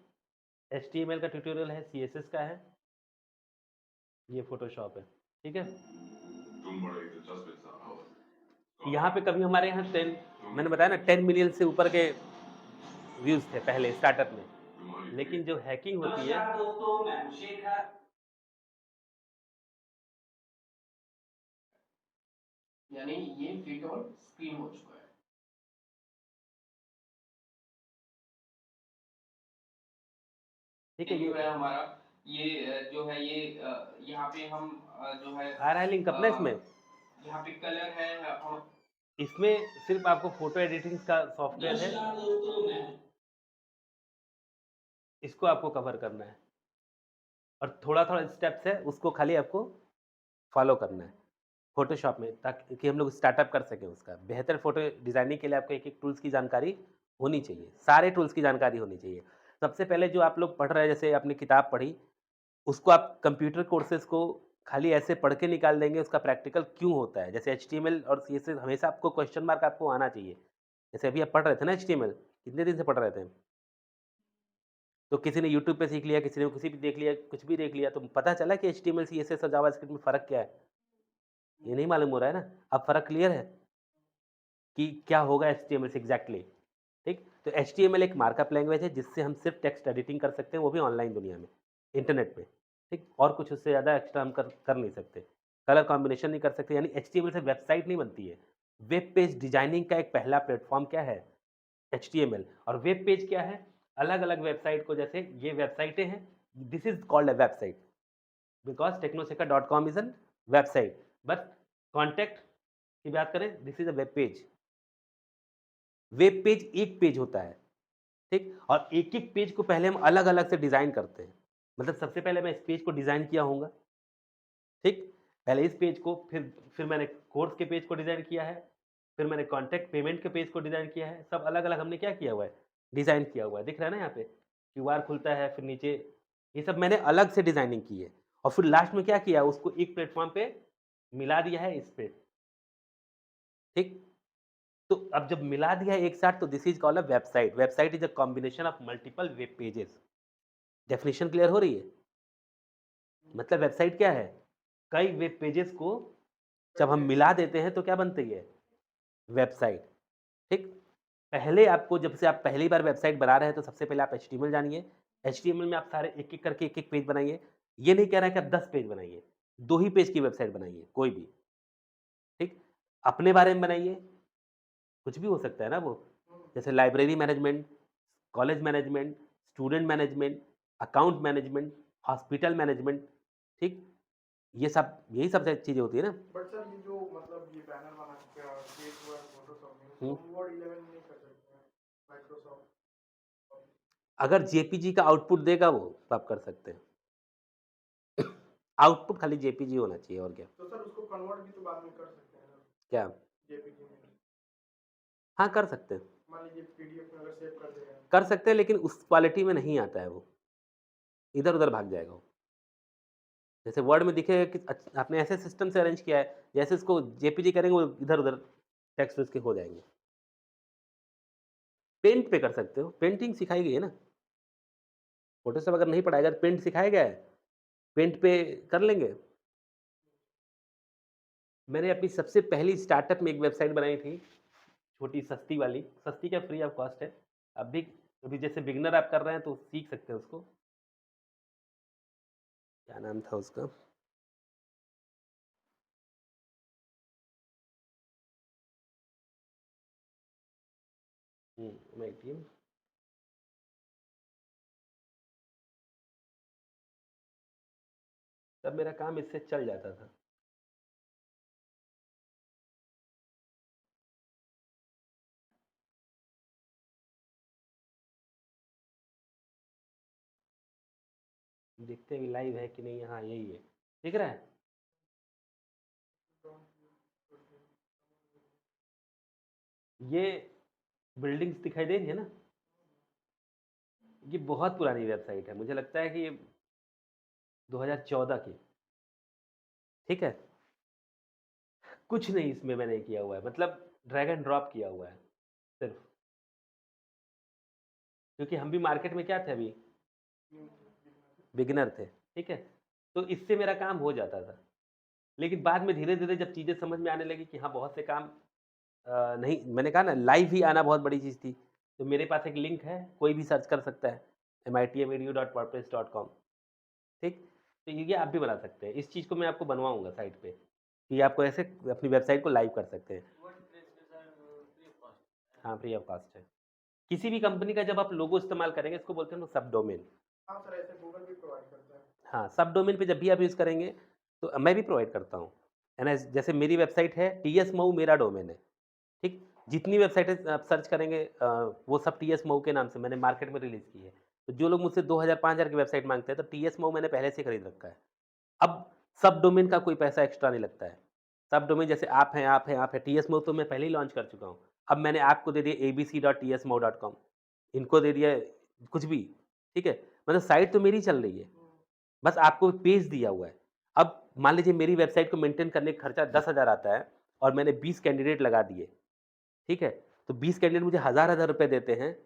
HTML का ट्यूटोरियल है, CSS का है, ये फ़ोटोशॉप है, ठीक है? तुम बड़ा ही दिलचस्प इंसान हो। यहाँ पे कभी हमारे यहाँ 10 मैंने बताया ना 10 मिलियन से ऊपर के व्यूज़ थे पहले स्टार्टअप में, तुम्हारी लेकिन जो हैकिंग होती है नमस्कार दोस्तों, मैं हूं शेखर। यानी ये फिट ऑन स्क्रीन हो चुका है। ठीक है, जो ये है हमारा ये जो है ये यहाँ पे हम जो है आ रहा है लिंक अपना इसमें? यहाँ पे कलर है हम इसमें सिर्फ़ आपको फ़ोटो एडिटिंग का सॉफ्टवेयर है, नमस्कार दोस्तों, मैं इसको आपको कवर करना है और थोड़ा-थोड़ा स्टेप्स है, उसको खाली आपको फ़ॉलो करना है, फ़ोटोशॉप में ताकि कि हम लोग स्टार्टअप कर सकें उसका। बेहतर फ़ोटो डिज़ाइनिंग के लिए आपको एक-एक टूल्स की जानकारी होनी चाहिए, सारे टूल्स की जानकारी होनी चाहिए। सबसे पहले जो आप लोग पढ़ रहे हैं, जैसे आपने किताब पढ़ी, उसको आप कंप्यूटर कोर्सेज़ को खाली ऐसे पढ़ के निकाल देंगे, उसका प्रैक्टिकल क्यों होता है? जैसे एचटीएमएल और सीएसएस हमेशा आपको क्वेश्चन मार्क आपको आना चाहिए। जैसे अभी आप पढ़ रहे थे ना एचटीएमएल, कितने दिन से पढ़ रहे थे? तो किसी ने यूट्यूब पे सीख लिया, किसी ने किसी भी देख लिया, कुछ भी देख लिया, तो पता चला कि एचटीएमएल, सीएसएस और जावास्क्रिप्ट में फ़र्क क्या है? ये नहीं मालूम हो रहा है ना? अब फ़र्क क्लियर है कि क्या होगा एचटीएमएल से एग्ज़ैक्टली, ठीक? तो एचटीएमएल एक मार्कअप लैंग्वेज है जिससे हम सिर्फ़ टेक्स्ट एडिटिंग कर सकते हैं, वो भी ऑनलाइन दुनिया में, इंटरनेट पे, ठीक? और कुछ उससे ज़्यादा एक्स्ट्रा हम कर नहीं सकते। कलर कॉम्बिनेशन नहीं कर सकते, यानी एचटीएमएल से वेबसाइट नहीं बनती है। वेब पेज डिज़ाइनिंग का एक पहला प्लेटफ़ॉर्म क्या है? एचटीएमएल। और वेब पेज क्या है? अलग-अलग वेबसाइट को, जैसे ये वेबसाइटें हैं, this is called a website because technosecca.com is an website, but contact की बात करें, this is a web page. Web page एक पेज होता है, ठीक? और एक-एक पेज को पहले हम अलग-अलग से डिज़ाइन करते हैं। मतलब सबसे पहले मैं इस पेज को डिज़ाइन किया होऊँगा, ठीक? पहले इस पेज को, फिर मैंने कोर्स के पेज को डिज़ाइन किया है, फिर मैंने कॉन्टैक्ट पेमेंट के पेज को डिज़ाइन किया है, सब अलग-अलग हमने क्या किया हुआ है? डिज़ाइन किया हुआ है। दिख रहा है ना यहाँ पे? क्यूआर खुलता है, फिर नीचे ये सब मैंने अलग से डिज़ाइनिंग की है और फिर लास्ट में क्या किया? उसको एक प्लेटफ़ॉर्म पे मिला दिया है इस पे, ठीक? तो अब जब मिला दिया है एक साथ, तो this is called a website. Website is a combination of multiple web pages. Definition clear हो रही है? मतलब वेबसाइट क्या है? कई वेब पेजेज़ को जब हम मिला देते हैं तो क्या बनती है? वेबसाइट, ठीक? पहले आपको, जब से आप पहली बार वेबसाइट बना रहे हैं, तो सबसे पहले आप एचटीएमएल जानिए। एचटीएमएल में आप सारे एक-एक करके एक-एक पेज बनाइए। ये नहीं कह रहा है कि आप 10 पेज बनाइए, 2 ही पेज की वेबसाइट बनाइए, कोई भी, ठीक? अपने बारे में बनाइए, कुछ भी हो सकता है ना वो। जैसे library management, college management, student management, account management, hospital management, ठीक? ये सब, यही सब चीज़ें होती है ना। बट सर ये जो मतलब ये बैनर बना के पेज हुआ फोटोशॉप में हुँ। तो वर्ड 11 नहीं कर सकते हैं माइक्रोसॉफ्ट। अगर जेपीजी का आउटपुट देगा वो, तो आप कर सकते हैं। आउटपुट खाली जेपीजी होना चाहिए, और क्या? तो सर उसको कन्वर्ट भी तो बाद में कर सकते हैं ना क्या? जेपीजी में। हाँ, कर सकते हैं। मान लीजिए पीडीएफ में अगर सेव कर दे रहे हैं कर सकते हैं, लेकिन उस क्वालिटी में नहीं आता है वो, इधर-उधर भाग जाएगा वो। जैसे वर्ड में दिखेगा कि आपने ऐसे सिस्टम से अरेंज किया है, जैसे उसको जेपीजी करेंगे वो इधर-उधर टेक्स्ट उसके हो जाएँगे। पेंट पे कर सकते हो, पेंटिंग सिखाई गई है ना। फ़ोटोशॉप अगर नहीं पढ़ाया गया तो पेंट सिखाया गया है, पेंट पे कर लेंगे। मैंने अपनी सबसे पहली स्टार्टअप में एक वेबसाइट बनाई थी, छोटी सस्ती वाली, सस्ती क्या, फ्री ऑफ कॉस्ट है। अभी अभी जैसे बिगिनर आप कर रहे हैं तो सीख सकते हैं उसको। क्या नाम था उसका? मैं टीम तब मेरा काम इससे चल जाता था। देखते हैं लाइव है कि नहीं। हाँ, यही है। दिख रहा है? ये बिल्डिंग्स दिखाई दे रही है ना? ये बहुत पुरानी वेबसाइट है, मुझे लगता है कि ये 2014 की, ठीक है? कुछ नहीं इसमें मैंने किया हुआ है, मतलब ड्रैग एंड ड्रॉप किया हुआ है सिर्फ़। क्योंकि हम भी मार्केट में क्या थे अभी, न्यू बिगिनर थे, ठीक है। तो इससे मेरा काम हो जाता था। लेकिन बाद में धीरे-धीरे जब चीज़ें समझ में आने लगी कि हाँ, बहुत से काम नहीं, मैंने कहा ना लाइव ही आना बहुत बड़ी चीज़ थी। तो मेरे पास एक लिंक है, कोई भी सर्च कर सकता है mitmedu.wordpress.com, ठीक? तो ये आप भी बना सकते हैं। इस चीज़ को मैं आपको बनवाऊँगा साइट पे, कि आपको ऐसे अपनी वेबसाइट को लाइव कर सकते हैं। वर्डप्रेस पे सर फ्री ऑफ कॉस्ट हाँ, फ्री ऑफ कॉस्ट है। किसी भी कंपनी का जब आप लोगो इस्तेमाल करेंगे, इसको बोलते हैं सब डोमेन। हाँ सर, ऐसे गूगल भी प्रोवाइड करता है। हाँ, सब डोमेन पे जब भी आप यूज़ करेंगे, तो मैं भी प्रोवाइड करता हूँ, है ना? जैसे मेरी वेबसाइट है, टीएस मऊ मेरा डोमेन है, ठीक? जितनी वेबसाइटें आप सर्च करेंगे वो सब टीएस मऊ के नाम से मैंने मार्केट में रिलीज़ की है। तो जो लोग मुझसे 2000 5000 की वेबसाइट माँगते हैं, तो टीएस मऊ मैंने पहले से खरीद रखा है। अब सब डोमेन का कोई पैसा एक्स्ट्रा नहीं लगता है। सब डोमेन जैसे आप हैं, टीएस मऊ तो मैं पहले ही लॉन्च कर चुका हूँ। अब मैंने आपको दे दिया abc.tsmou.com, इनको दे दिया कुछ भी, ठीक है? मतलब साइट तो मेरी चल रही है। बस आपको पेज दिया हुआ है। अब मान लीजिए मेरी वेबसाइट को मेंटेन करने का खर्चा 10,000 आता है और मैंने 20 कैंडिडेट लगा दिए, ठीक है? तो 20 कैंडिडेट मुझे हज़ार-हज़ार रुपए देते हैं,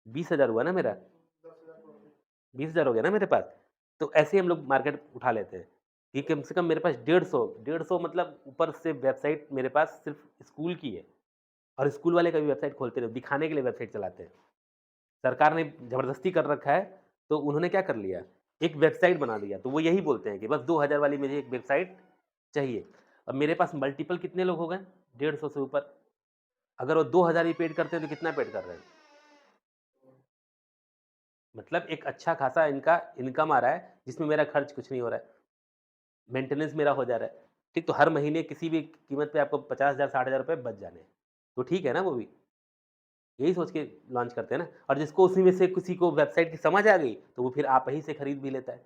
20,000 हुआ ना मेरा? 10,000 प्रॉफिट। 20,000 हो गया ना मेरे पास? तो ऐसे ही हम लोग मार्केट उठा लेते हैं, कि कम से कम मेरे पास 150 मतलब ऊपर से वेबसाइट मेरे पास सिर्फ़ स्कूल की है और स्कूल वाले कभी वेबसाइट खोलते नहीं, दिखाने के लिए वेबसाइट चलाते हैं। सरकार ने ज़बरदस्ती कर रखा है, तो उन्होंने क्या कर लिया, एक वेबसाइट बना दिया, तो वो यही बोलते हैं कि बस 2000 वाली मुझे एक वेबसाइट चाहिए। अब मेरे पास मल्टीपल कितने लोग हो गए? 150 से ऊपर। अगर वो 2000 ही पेड करते हैं, तो कितना पेड कर रहे हैं? मतलब एक अच्छा खासा इनका इनकम आ रहा है, जिसमें मेरा खर्च कुछ नहीं हो रहा है, मेंटेनेंस मेरा हो जा रहा है। ठीक, तो हर महीने किसी भी कीमत पे आपको 50,000 60,000 रुपए बच जाने हैं, तो ठीक है ना वो भी? यही सोच के लॉन्च करते हैं ना। और जिसको उसी में से किसी को वेबसाइट की समझ आ गई, तो वो फिर आप ही से खरीद भी लेता है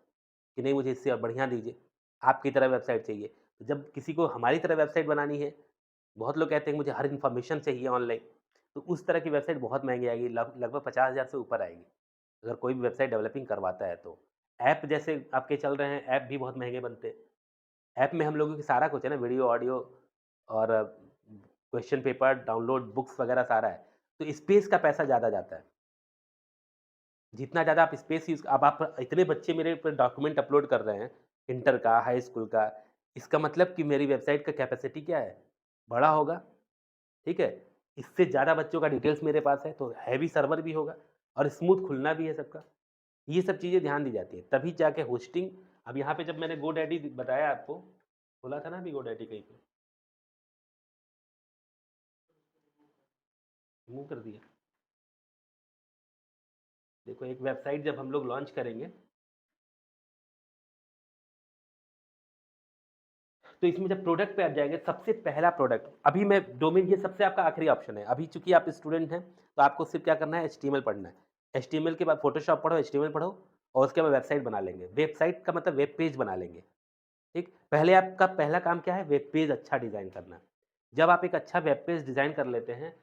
कि नहीं मुझे इससे और बढ़िया दीजिए, आपकी तरह वेबसाइट चाहिए। तो जब किसी को हमारी तरह वेबसाइट बनानी है, बहुत लोग कहते हैं कि मुझे हर इन्फॉर्मेशन चाहिए ऑनलाइन, तो उस तरह की वेबसाइट बहुत महंगी आएगी, लगभग 50,000 से ऊपर आएगी, अगर कोई भी वेबसाइट डेवलपिंग करवाता है तो। ऐप जैसे आपके चल रहे हैं, ऐप भी बहुत महंगे बनते हैं। ऐप में हम लोगों की सारा कुछ है ना, वीडियो, ऑडियो और क्वेश्चन पेपर, डाउनलोड, बुक्स वगैरह सारा है। तो स्पेस का पैसा ज़्यादा जाता है। जितना ज़्यादा आप स्पेस यूज़, अब आप इतने बच्चे मेरे पे डॉक्यूमेंट अपलोड कर रहे हैं, इंटर का, हाई स्कूल का, इसका मतलब कि मेरी वेबसाइट का कैपेसिटी क्या है? बड़ा होगा, ठीक है? इससे ज़्यादा बच्चों का डिटेल्स मेरे पास है, तो हैवी सर्वर भी होगा और स्मूथ खुलना भी है सबका। ये सब चीज़ें ध्यान दी जाती है, तभी जाके होस्टिंग। अब यहाँ पे जब मैंने गोडैडी बताया आपको, बोला था ना अभी गोडैडी कहीं पे, रिमूव कर दिया। देखो एक वेबसाइट जब हम लोग लॉन्च करेंगे, तो इसमें जब प्रोडक्ट पे आप जाएँगे, सबसे पहला प्रोडक्ट, अभी मैं डोमेन, ये सबसे आपका आखिरी ऑप्शन है। अभी चूँकि आप स्टूडेंट हैं, तो आपको सिर्फ़ क्या करना है, एचटीएमएल पढ़ना है। एचटीएमएल के बाद फ़ोटोशॉप पढ़ो, एचटीएमएल पढ़ो और उसके बाद वेबसाइट बना लेंगे। वेबसाइट का मतलब वेब पेज बना लेंगे, ठीक? पहले आपका पहला काम क्या है? वेब पेज अच्छा डिज़ाइन करना। जब आप एक अच्छा वेब पेज डिज़ाइन कर लेते हैं,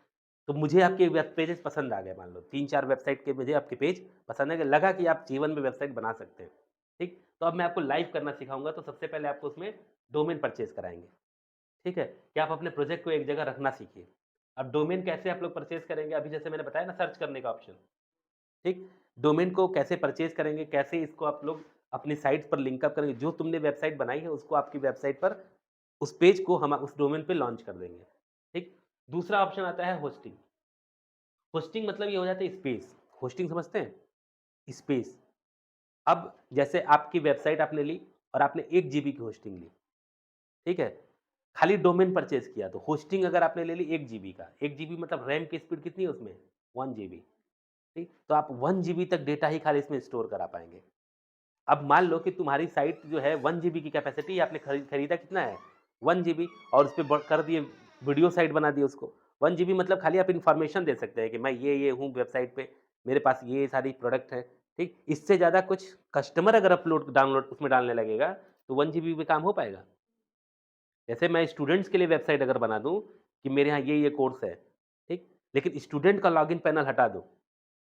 तो मुझे आपके वेब पेजेज़ पसंद आ गए, मान लो 3-4 वेबसाइट के मुझे आपके पेज पसंद आ गए, लगा कि आप जीवन में वेबसाइट बना सकते हैं, ठीक? तो अब मैं आपको लाइव करना सिखाऊँगा, तो सबसे पहले आपको उसमें डोमेन परचेज़ कराएँगे, ठीक है? कि आप अपने प्रोजेक्ट को एक जगह रखना सीखिए। अब डोमेन कैसे आप लोग परचेज़ करेंगे? अभी जैसे मैंने बताया ना, सर्च करने का ऑप्शन, ठीक? डोमेन को कैसे परचेज़ करेंगे, कैसे इसको आप लोग अपनी साइट पर लिंक अप करेंगे, जो तुमने वेबसाइट बनाई है उसको आपकी वेबसाइट पर, उस पेज को हम उस डोमेन पे लॉन्च कर देंगे, ठीक? दूसरा ऑप्शन आता है होस्टिंग। होस्टिंग मतलब ये हो जाता है स्पेस। होस्टिंग समझते हैं? स्पेस। अब जैसे आपकी वेबसाइट आपने ली और आपने 1 जीबी की होस्टिंग ली, ठीक है? खाली डोमेन परचेज़ किया, तो होस्टिंग अगर आपने ले ली 1 जीबी का, 1 जीबी मतलब रैम की स्पीड कितनी है उसमें? 1 जीबी, ठीक? तो आप 1 जीबी तक डेटा ही खाली इसमें स्टोर करा पाएँगे। अब मान लो कि तुम्हारी साइट जो है 1 जीबी की कैपेसिटी, आपने खरीदा कितना है? 1 जीबी, और उसपे कर दिए, वीडियो साइट बना दी उसको। 1 जीबी मतलब खाली आप इन्फॉर्मेशन दे सकते हैं कि मैं ये हूँ वेबसाइट पे, मेरे पास ये सारी प्रोडक्ट हैं, ठीक? इससे ज़्यादा कुछ कस्टमर अगर अपलोड डाउनलोड उसमें डालने लगेगा, तो 1 जीबी में काम हो पाएगा? जैसे मैं स्टूडेंट्स के लिए वेबसाइट अगर बना दूँ कि मेरे यहाँ ये कोर्स है, ठीक? लेकिन स्टूडेंट का लॉगिन पैनल हटा दूँ,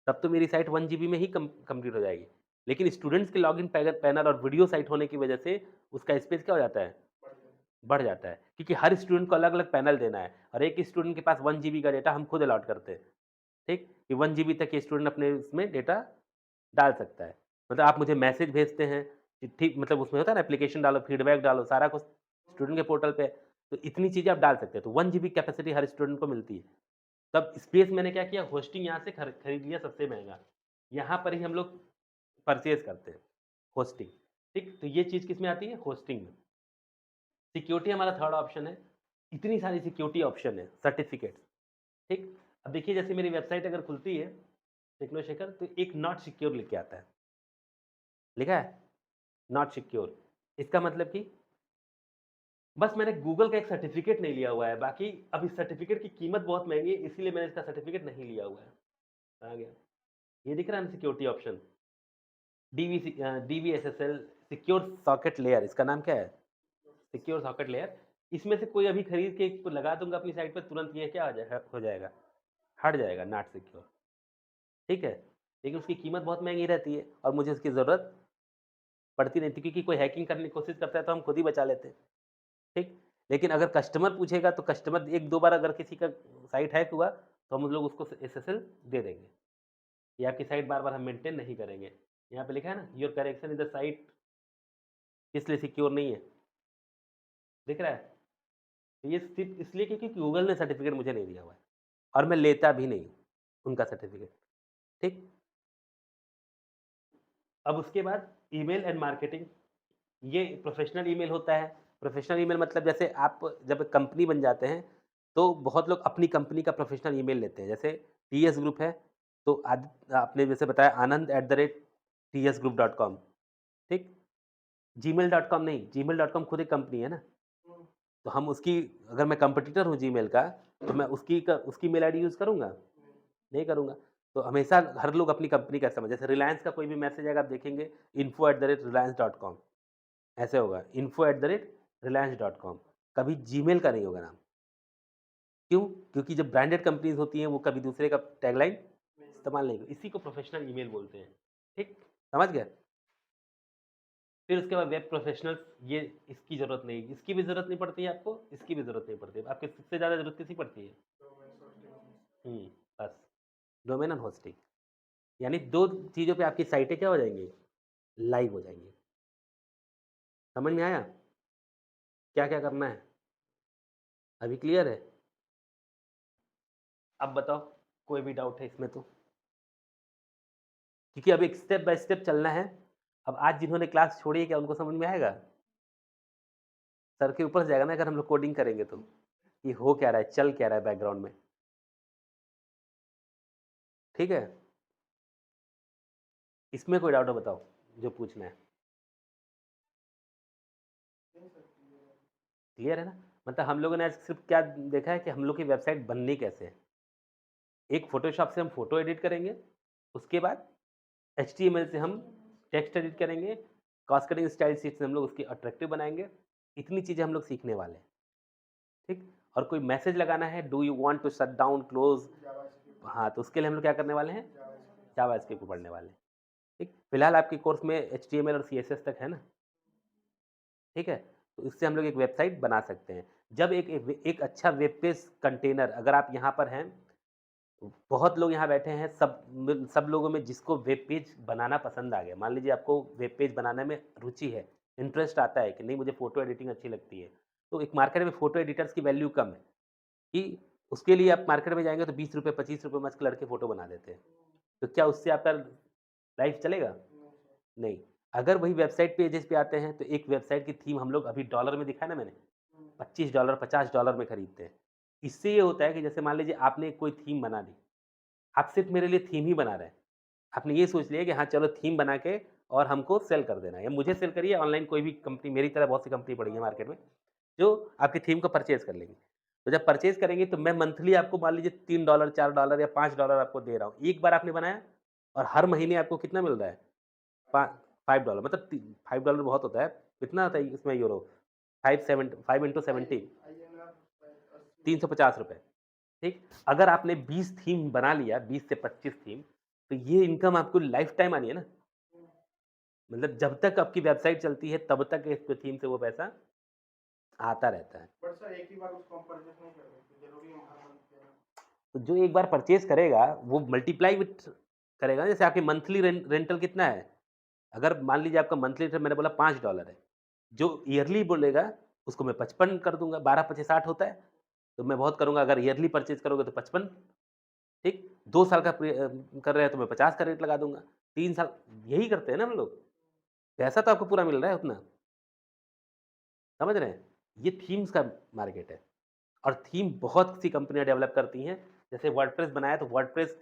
तब तो मेरी साइट 1 जीबी में ही कंप्लीट हो जाएगी। लेकिन स्टूडेंट्स के लॉगिन पैनल और वीडियो साइट होने की वजह से उसका स्पेस क्या हो जाता है? बढ़ जाता है, क्योंकि हर स्टूडेंट को अलग-अलग पैनल देना है और एक स्टूडेंट के पास 1 जीबी का डेटा हम खुद अलॉट करते हैं, ठीक? कि 1 जीबी तक ये स्टूडेंट अपने उसमें डेटा डाल सकता है। मतलब आप मुझे मैसेज भेजते हैं कि ठीक मतलब उसमें होता है ना एप्लीकेशन डालो, फीडबैक डालो, सारा कुछ स्टूडेंट के पोर्टल पे है, तो इतनी चीज़ें आप डाल सकते हैं। तो 1 जीबी कैपेसिटी हर स्टूडेंट को मिलती है। तब स्पेस मैंने क्या किया, होस्टिंग यहाँ से खरीद लिया सबसे महँगा। यहाँ पर ही हम लोग परचेज़ करते हैं, होस्टिंग, ठीक? तो ये चीज़ किसमें आती है? होस्टिंग में। सिक्योरिटी हमारा थर्ड ऑप्शन है। इतनी सारी सिक्योरिटी ऑप्शन है, सर्टिफ़िकेट्स, ठीक? अब देखिए जैसे मेरी वेबसाइट अगर खुलती है, टेक्नोशेखर, तो एक नॉट सिक्योर लिख के आता है। लिखा है? Not secure. इसका मतलब कि बस मैंने गूगल का एक सर्टिफ़िकेट नहीं लिया हुआ है, बाकी अब इस सर्टिफ़िकेट की कीमत बहुत महँगी है, इसीलिए मैंने इसका सर्टिफ़िकेट नहीं लिया हुआ है। आ गया। ये दिख रहा है ना security option? DVSSL secure socket layer, इसका नाम क्या है? Secure socket layer. इसमें से कोई अभी खरीद के इसको लगा दूँगा अपनी साइट पे, तुरंत ये क्या हो जाएगा? हट जाएगा, नॉट सिक्योर, ठीक है? लेकिन उसकी कीमत बहुत महँगी रहती है और मुझे उसकी ज़रूरत पड़ती नहीं थी, क्योंकि कोई हैकिंग करने की कोशिश करता है तो हम खुद ही बचा लेते हैं, ठीक? लेकिन अगर कस्टमर पूछेगा तो कस्टमर 1-2 बार अगर किसी का साइट हैक हुआ तो हम लोग उसको एसएसएल दे देंगे। ये आपकी साइट बार-बार हम मेंटेन नहीं करेंगे। यहाँ पे लिखा है ना, your correction is the site इसलिए सिक्योर नहीं है। दिख रहा है? तो ये सिर्फ़ इसलिए क्योंकि गूगल ने सर्टिफ़िकेट मुझे नहीं दिया हुआ है और मैं लेता भी नहीं हूँ उनका सर्टिफ़िकेट, ठीक? अब उसके बाद ईमेल एंड मार्केटिंग, ये प्रोफ़ेशनल ईमेल होता है। प्रोफ़ेशनल ईमेल मतलब जैसे आप जब एक कंपनी बन जाते हैं, तो बहुत लोग अपनी कंपनी का प्रोफ़ेशनल ईमेल लेते हैं। जैसे टीएस ग्रुप है, तो आपने जैसे बताया anand@tsgroup.com, ठीक? gmail.com नहीं, gmail.com खुद एक कंपनी है ना, तो हम उसकी अगर मैं कॉम्पिटिटर हूँ जीमेल का, तो मैं उसकी मेल आईडी यूज़ करूँगा? नहीं करूँगा। तो हमेशा हर लोग अपनी कंपनी का समझ, जैसे रिलायंस का कोई भी मैसेज आएगा आप देखेंगे info@reliance.com ऐसे होगा, info@reliance.com, कभी जीमेल का नहीं होगा नाम। क्यों? क्योंकि जब ब्रांडेड कंपनीज़ होती हैं, वो कभी दूसरे का टैगलाइन इस्तेमाल नहीं इसी को प्रोफ़ेशनल ईमेल बोलते हैं, ठीक? समझ गए? फिर उसके बाद वेब प्रोफ़ेशनल्स, ये इसकी ज़रूरत नहीं, इसकी भी ज़रूरत नहीं पड़ती है आपको, इसकी भी ज़रूरत नहीं पड़ती है। आपको सबसे ज़्यादा ज़रूरत किसकी पड़ती है? हुँ, बस डोमेन एंड होस्टिंग, यानी 2 चीज़ों पे आपकी साइटें क्या हो जाएँगी? लाइव हो जाएँगी। समझ में आया? क्या-क्या करना है? अभी क्लियर है? अब बताओ, कोई भी डाउट है इसमें तो? क्योंकि अब एक स्टेप बाय स्टेप चलना है। अब आज जिन्होंने क्लास छोड़ी है, क्या उनको समझ में आएगा? सर के ऊपर से जाएगा ना अगर हम लोग कोडिंग करेंगे तो, कि हो क्या रहा है, चल क्या रहा है बैकग्राउंड में, ठीक है? इसमें कोई डाउट हो बताओ, जो पूछना है। क्लियर है ना? मतलब हम लोगों ने आज सिर्फ़ क्या देखा है कि हम लोग की वेबसाइट बननी कैसे है। एक फ़ोटोशॉप से हम फ़ोटो एडिट करेंगे, उसके बाद एचटीएमएल से हम टेक्स्ट एडिट करेंगे, कास्केडिंग स्टाइल शीट से हम लोग उसकी अट्रैक्टिव बनाएँगे। इतनी चीज़ें हम लोग सीखने वाले हैं, ठीक? और कोई मैसेज लगाना है, do you want to shut down, close, हाँ, तो उसके लिए हम लोग क्या करने वाले हैं? जावास्क्रिप्ट को पढ़ने वाले हैं, ठीक? फिलहाल आपके कोर्स में एचटीएमएल और सीएसएस तक है ना, ठीक है? तो इससे हम लोग एक वेबसाइट बना सकते हैं। जब एक अच्छा वेब पेज कंटेनर अगर आप यहाँ पर हैं, बहुत लोग यहाँ बैठे हैं, सब लोगों में जिसको वेब पेज बनाना पसंद आ गया, मान लीजिए आपको वेब पेज बनाने में रुचि है, इंटरेस्ट आता है कि नहीं मुझे फ़ोटो एडिटिंग अच्छी लगती है, तो एक मार्केट में फ़ोटो एडिटर्स की वैल्यू कम है, कि उसके लिए आप मार्केट में जाएँगे तो ₹20 ₹25 मस्त लड़के फ़ोटो बना देते हैं। तो क्या उससे आपका लाइफ चलेगा? नहीं। अगर वही वेबसाइट पेजेज़ पे आते हैं, तो एक वेबसाइट की थीम हम लोग अभी डॉलर में दिखाया ना मैंने, $25 $50 में खरीदते हैं। इससे ये होता है कि जैसे मान लीजिए आपने कोई थीम बना दी, आप सिर्फ़ मेरे लिए थीम ही बना रहे हैं। आपने ये सोच लिया कि हाँ, चलो थीम बना के और हमको सेल कर देना है, या मुझे सेल करिए, ऑनलाइन कोई भी कंपनी मेरी तरह बहुत सी कंपनी पड़ी है मार्केट में, जो आपकी थीम को परचेज़ कर लेंगी। तो जब परचेज़ करेंगे तो मैं मंथली आपको मान लीजिए $3 $4 या $5 आपको दे रहा हूँ। एक बार आपने बनाया और हर महीने आपको कितना मिल रहा है? पा $5 मतलब ती $5 बहुत होता है। कितना आता है इसमें यूरो? 5 इंटू 70 ₹350, ठीक? अगर आपने 20 थीम बना लिया, 20 से 25 थीम, तो ये इनकम आपको लाइफ़ टाइम आनी है ना। मतलब जब तक आपकी वेबसाइट चलती है, तब तक इस थीम से वो पैसा आता रहता है। बट सर एक ही बार उसको हम परचेस नहीं कर सकते, जरूरी है हर मंथ देना। तो जो एक बार परचेज़ करेगा वो मल्टीप्लाई विथ करेगा। जैसे आपकी मंथली रेंटल कितना है? अगर मान लीजिए आपका मंथली रेंटल मैंने बोला $5 है, जो ईयरली बोलेगा उसको मैं 55 कर दूँगा, 12 पचे 60 होता है, तो मैं बहुत करूँगा। अगर ईयरली परचेज़ करोगे तो 55, ठीक? 2 साल का कर रहे हैं तो मैं 50 का रेट लगा दूँगा, 3 साल यही करते हैं ना हम लोग। पैसा तो आपको पूरा मिल रहा है उतना, समझ रहे हैं? ये थीम्स का मार्केट है और थीम बहुत सी कंपनियाँ डेवलप करती हैं। जैसे वर्डप्रेस बनाया तो वर्डप्रेस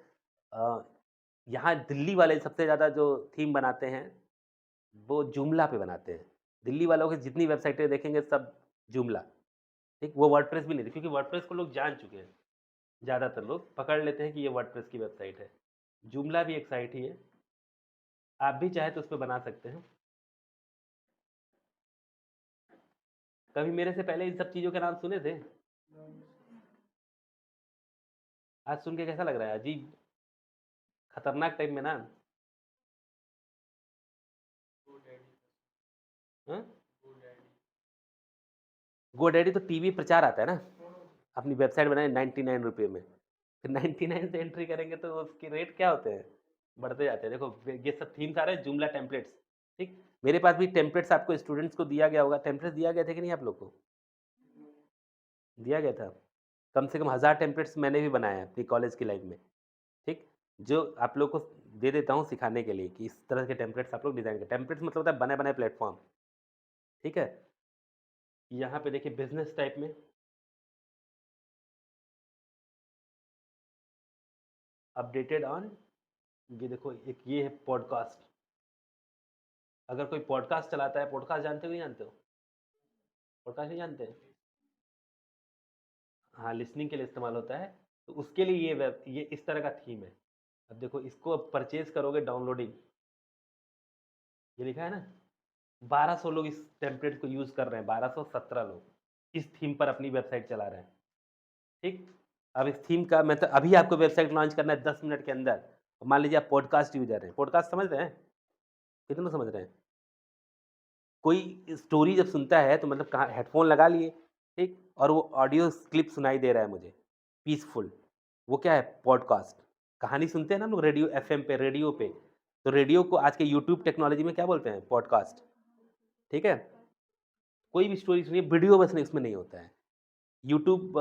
अ, यहाँ दिल्ली वाले सबसे ज़्यादा जो थीम बनाते हैं, वो जूमला पे बनाते हैं। दिल्ली वालों की जितनी वेबसाइटें देखेंगे सब जूमला, ठीक? वो वर्डप्रेस भी नहीं थी क्योंकि वर्डप्रेस को लोग जान चुके हैं। ज़्यादातर लोग पकड़ लेते हैं कि ये वर्डप्रेस की वेबसाइट है। जूमला भी एक साइट ही है। आप भी चाहें तो उसपे बना सकते हैं। कभी मेरे से पहले इन सब चीज़ों के नाम सुने थे? आज सुन के कैसा लग रहा है? अजीब, खतरनाक टाइप में ना? हाँ? गोडैडी तो टीवी प्रचार आता है ना, अपनी वेबसाइट बनाए 99 रुपये में, फिर 99 से एंट्री करेंगे तो उसके रेट क्या होते हैं? बढ़ते जाते हैं। देखो ये सब थीम्स आ रहे हैं, जुमला टेम्पलेट्स, ठीक? मेरे पास भी टेम्पलेट्स आपको स्टूडेंट्स को दिया गया होगा। टेम्पलेट्स दिया गया था कि नहीं आप लोग को? दिया गया था। कम से कम 1000 टेम्पलेट्स मैंने भी बनाए हैं अपनी कॉलेज की लाइफ में, ठीक? जो आप लोग को दे देता हूँ सिखाने के लिए कि इस तरह के टेम्पलेट्स आप लोग डिज़ाइन करें। टेम्पलेट्स मतलब होता है बने-बनाए प्लेटफ़ॉर्म, ठीक है? यहाँ पे देखिए बिज़नेस टाइप में अपडेटेड ऑन, ये देखो एक ये है पॉडकास्ट। अगर कोई पॉडकास्ट चलाता है, पॉडकास्ट जानते हो नहीं जानते हो? पॉडकास्ट नहीं जानते? हाँ, लिसनिंग के लिए इस्तेमाल होता है, तो उसके लिए ये इस तरह का थीम है। अब देखो इसको अब परचेज़ करोगे डाउनलोडिंग, ये लिखा है ना? 1200 लोग इस टेम्पलेट को यूज़ कर रहे हैं, 1217 लोग इस थीम पर अपनी वेबसाइट चला रहे हैं, ठीक? अब इस थीम का मैं तो अभी आपको वेबसाइट लॉन्च करना है 10 मिनट के अंदर। मान लीजिए आप पॉडकास्ट यूज़र हैं, पॉडकास्ट समझ रहे हैं? कितने लोग समझ रहे हैं? कोई स्टोरी जब सुनता है तो मतलब कहाँ हेडफ़ोन लगा लिए, ठीक? और वो ऑडियो क्लिप सुनाई दे रहा है मुझे, पीसफुल, वो क्या है? पॉडकास्ट। कहानी सुनते हैं ना हम लोग रेडियो एफ़एम पे, रेडियो पे, तो रेडियो को आज के यूट्यूब टेक्नोलॉजी में क्या बोलते हैं? पॉडकास्ट, ठीक है? कोई भी स्टोरी सुनिए, वीडियो बस नहीं इसमें नहीं होता है। यूट्यूब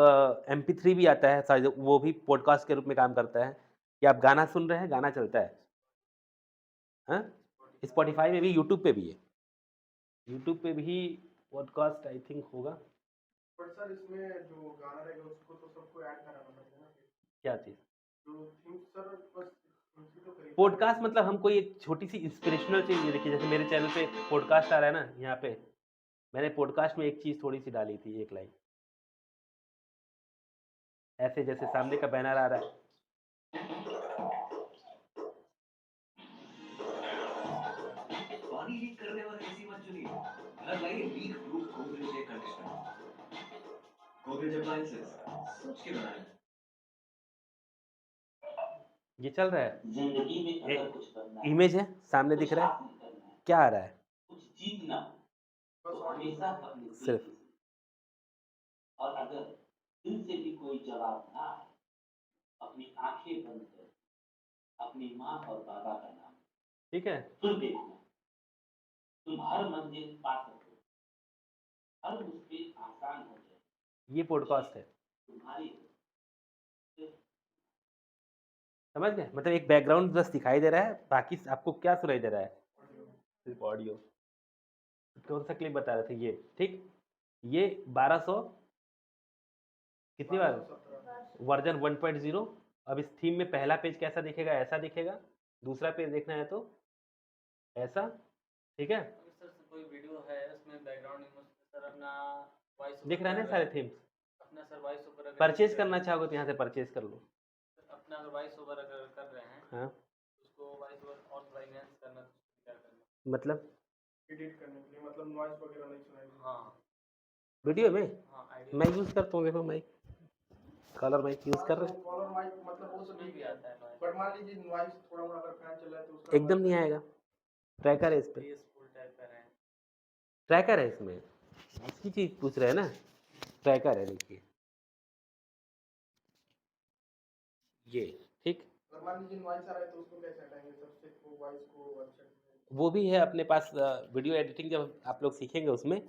MP3 भी आता है शायद, वो भी पॉडकास्ट के रूप में काम करता है, कि आप गाना सुन रहे हैं, गाना चलता है। हाँ? स्पॉटिफ़ाई में भी, यूट्यूब पे भी है। यूट्यूब पे भी पॉडकास्ट आई थिंक होगा। बट सर इसमें जो गाना रहेगा उसको तो सबको ऐड कराना पड़ेगा ना फिर। क्या चीज़? जो थीम सर बस उनकी तो करी पॉडकास्ट मतलब हम कोई एक छोटी-सी इंस्पिरेशनल चीज़, ये देखिए जैसे मेरे चैनल पे पॉडकास्ट आ रहा है ना, यहाँ पे, मैंने पॉडकास्ट में एक चीज़ थोड़ी-सी डाली थी, एक लाइन। ऐसे जैसे सामने का बैनर आ रहा है। पानी लीक करने वाला एसी मत चुनिए। घर लाइए leak proof Colgate air conditioner. Colgate appliances सोच के बनाए। ये चल रहा है। जिंदगी में अगर एक कुछ करना है, इमेज है, सामने कुछ दिख रहा है। हासिल करना है, क्या आ रहा है? कुछ जीतना है, बस तो ऑडियो हमेशा सुनाई अपने दिल सिर्फ की सुनो। और अगर दिल से भी कोई जवाब ना आए, अपनी आंखें बंद कर अपनी माँ और बाबा का नाम ठीक है? फिर देखना, तुम हर मंजिल पा सकते हो, हर मुश्किल आसान हो जाए, ये पॉडकास्ट है। तुम्हारी समझ गए? मतलब एक बैकग्राउंड बस दिखाई दे रहा है, बाकी आपको क्या सुनाई दे रहा है? सिर्फ ऑडियो। कौन सा क्लिप बता रहे थे ये, ठीक? ये 1200 कितनी बार? 1217 वर्जन 1.0। अब इस थीम में पहला पेज कैसा दिखेगा? ऐसा दिखेगा। दूसरा पेज देखना है तो ऐसा, ठीक है? अगर सर कोई वीडियो है उसमें बैकग्राउंड सर अपना वॉइस दिख रहा है ना सारे थीम्स? अपना सर वॉइस ओवर अगर परचेज करना चाहोगे तो यहाँ से परचेज कर लो। अपना अगर वॉइस ओवर अगर कर रहे हैं हाँ, उसको वॉइस ओवर और थोड़ा इनहेंस करना तो क्या करना? मतलब एडिट करने के लिए मतलब नॉइस वगैरह नहीं सुनाई देगा। हाँ वीडियो में हाँ आइडिया मैं यूज़ करता हूँ, देखो माइक, कॉलर माइक यूज़ कर रहे हैं। कॉलर माइक मतलब वो सब उसमें ठीक भी है। आता है नॉइस बट मान लीजिए नॉइस थोड़ा मोड़ा अगर फैन चल रहा है तो उसका एकदम नहीं आएगा। ट्रैकर है इस पे, पीसफुल टाइप का है। ट्रैकर है इसमें। इसकी चीज़ पूछ रहे हैं ना, ट्रैकर है देखिए। ये, ठीक? अगर मान लीजिए नॉइस आ रहा है तो उसको कैसे हटाएंगे? सबसे को वॉइस को अच्छा वो भी है अपने पास वीडियो एडिटिंग जब आप लोग सीखेंगे उसमें,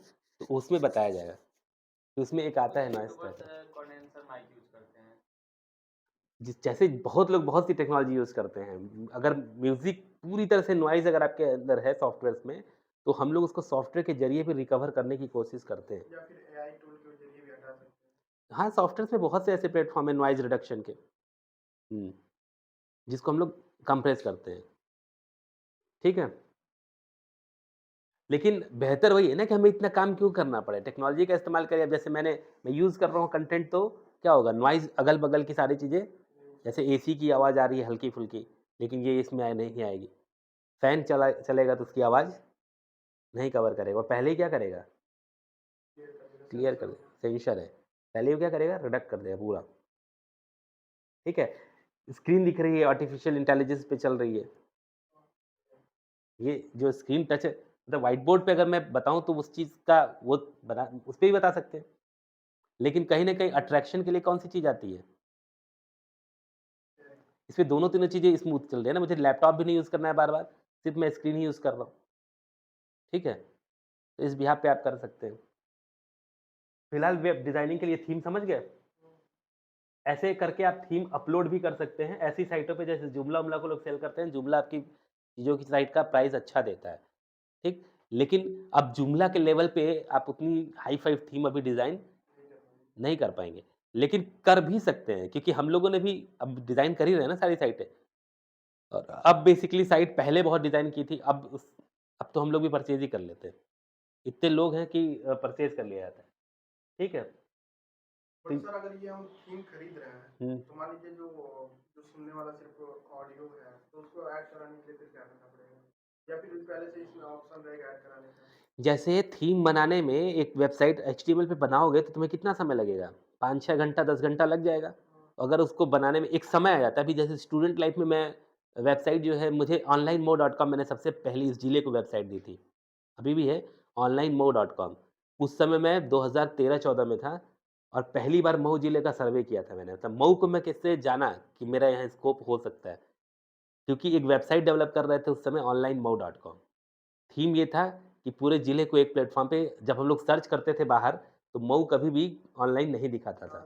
तो उसमें बताया जाएगा। तो उसमें एक आता है noise YouTubers tracker. Condenser mic use करते हैं। जैसे बहुत लोग बहुत सी टेक्नोलॉजी यूज़ करते हैं। अगर म्यूज़िक पूरी तरह से नॉइज़ अगर आपके अंदर है सॉफ्टवेयर्स में, तो हम लोग उसको सॉफ्टवेयर के ज़रिए भी रिकवर करने की कोशिश करते हैं। या फिर एआई टूल के जरिए भी हटा सकते हैं? हाँ, सॉफ्टवेयर्स में बहुत से ऐसे प्लेटफ़ॉर्म हैं नॉइज़ रिडक्शन के। जिसको हम लोग कंप्रेस करते हैं, ठीक है? लेकिन बेहतर वही है ना कि हमें इतना काम क्यों करना पड़े? टेक्नोलॉजी का इस्तेमाल करें। अब जैसे मैं यूज़ कर रहा हूँ कंटेंट, तो क्या होगा, नॉइज़ अगल-बगल की सारी चीज़ें, जैसे एसी की आवाज़ आ रही है हल्की-फुल्की, लेकिन ये इसमें नहीं आएगी। फ़ैन चलेगा तो उसकी आवाज़ नहीं कवर करेगा, और पहले ही क्या करेगा? क्लियर कर देगा, सेंसर है। पहले वो क्या करेगा? रिडक्ट कर देगा पूरा, ठीक है? स्क्रीन दिख रही है, आर्टिफ़िशियल इंटेलिजेंस पे चल रही है। ये जो स्क्रीन टच है, मतलब व्हाइट बोर्ड पे अगर मैं बताऊँ तो उस चीज़ का वो बना उस पे भी बता सकते हैं। लेकिन कहीं न कहीं अट्रैक्शन के लिए कौन-सी चीज़ आती है? इसमें दोनों-तीनों चीज़ें स्मूथ चल रही है ना, मुझे लैपटॉप भी नहीं यूज़ करना है बार-बार, सिर्फ़ मैं स्क्रीन ही यूज़ कर रहा हूँ, ठीक है? तो इस बिहाफ़ पे आप कर सकते हैं। फिलहाल वेब डिज़ाइनिंग के लिए थीम समझ गए? ऐसे करके आप थीम अपलोड भी कर सकते हैं ऐसी साइटों पे, जैसे जुमला-वुमला को लोग सेल करते हैं। जुमला आपकी चीज़ों की साइट का प्राइस अच्छा देता है, ठीक? लेकिन अब जुमला के लेवल पे आप उतनी हाई-फाई थीम अभी डिज़ाइन नहीं कर पाएँगे। लेकिन कर भी सकते हैं, क्योंकि हम लोगों ने भी अब डिज़ाइन कर ही रहे हैं ना सारी साइटें। और अब बेसिकली साइट पहले बहुत डिज़ाइन की थी, अब तो हम लोग भी परचेज़ ही कर लेते हैं। इतने लोग हैं कि परचेज़ कर लिया जाता है, ठीक है? तो बट सर अगर ये हम थीम खरीद रहे हैं, हुँ। तो मान लीजिए जो जो सुनने वाला सिर्फ ऑडियो है, तो उसको ऐड कराने के लिए फिर क्या करना पड़ेगा? या फिर पहले से इसमें ऑप्शन रहेगा ऐड कराने का? जैसे थीम बनाने में एक वेबसाइट एचटीएमएल पे बनाओगे तो तुम्हें कितना समय लगेगा? 5-6 घंटा, 10 घंटा लग जाएगा। अगर उसको बनाने में एक समय आ जाता है, अभी जैसे स्टूडेंट लाइफ़ में मैं वेबसाइट जो है, मुझे onlinemo.com मैंने सबसे पहली इस जिले को वेबसाइट दी थी। अभी भी है onlinemo.com। उस समय मैं 2013-14 में था और पहली बार मऊ जिले का सर्वे किया था मैंने। तब मऊ को मैं कैसे जाना कि मेरा यहाँ स्कोप हो सकता है, क्योंकि एक वेबसाइट डेवलप कर रहे थे उस समय onlinemo.com। थीम ये था कि पूरे ज़िले को एक प्लेटफ़ॉर्म पे जब हम लोग सर्च करते थे बाहर, तो मऊ कभी भी ऑनलाइन नहीं दिखाता था।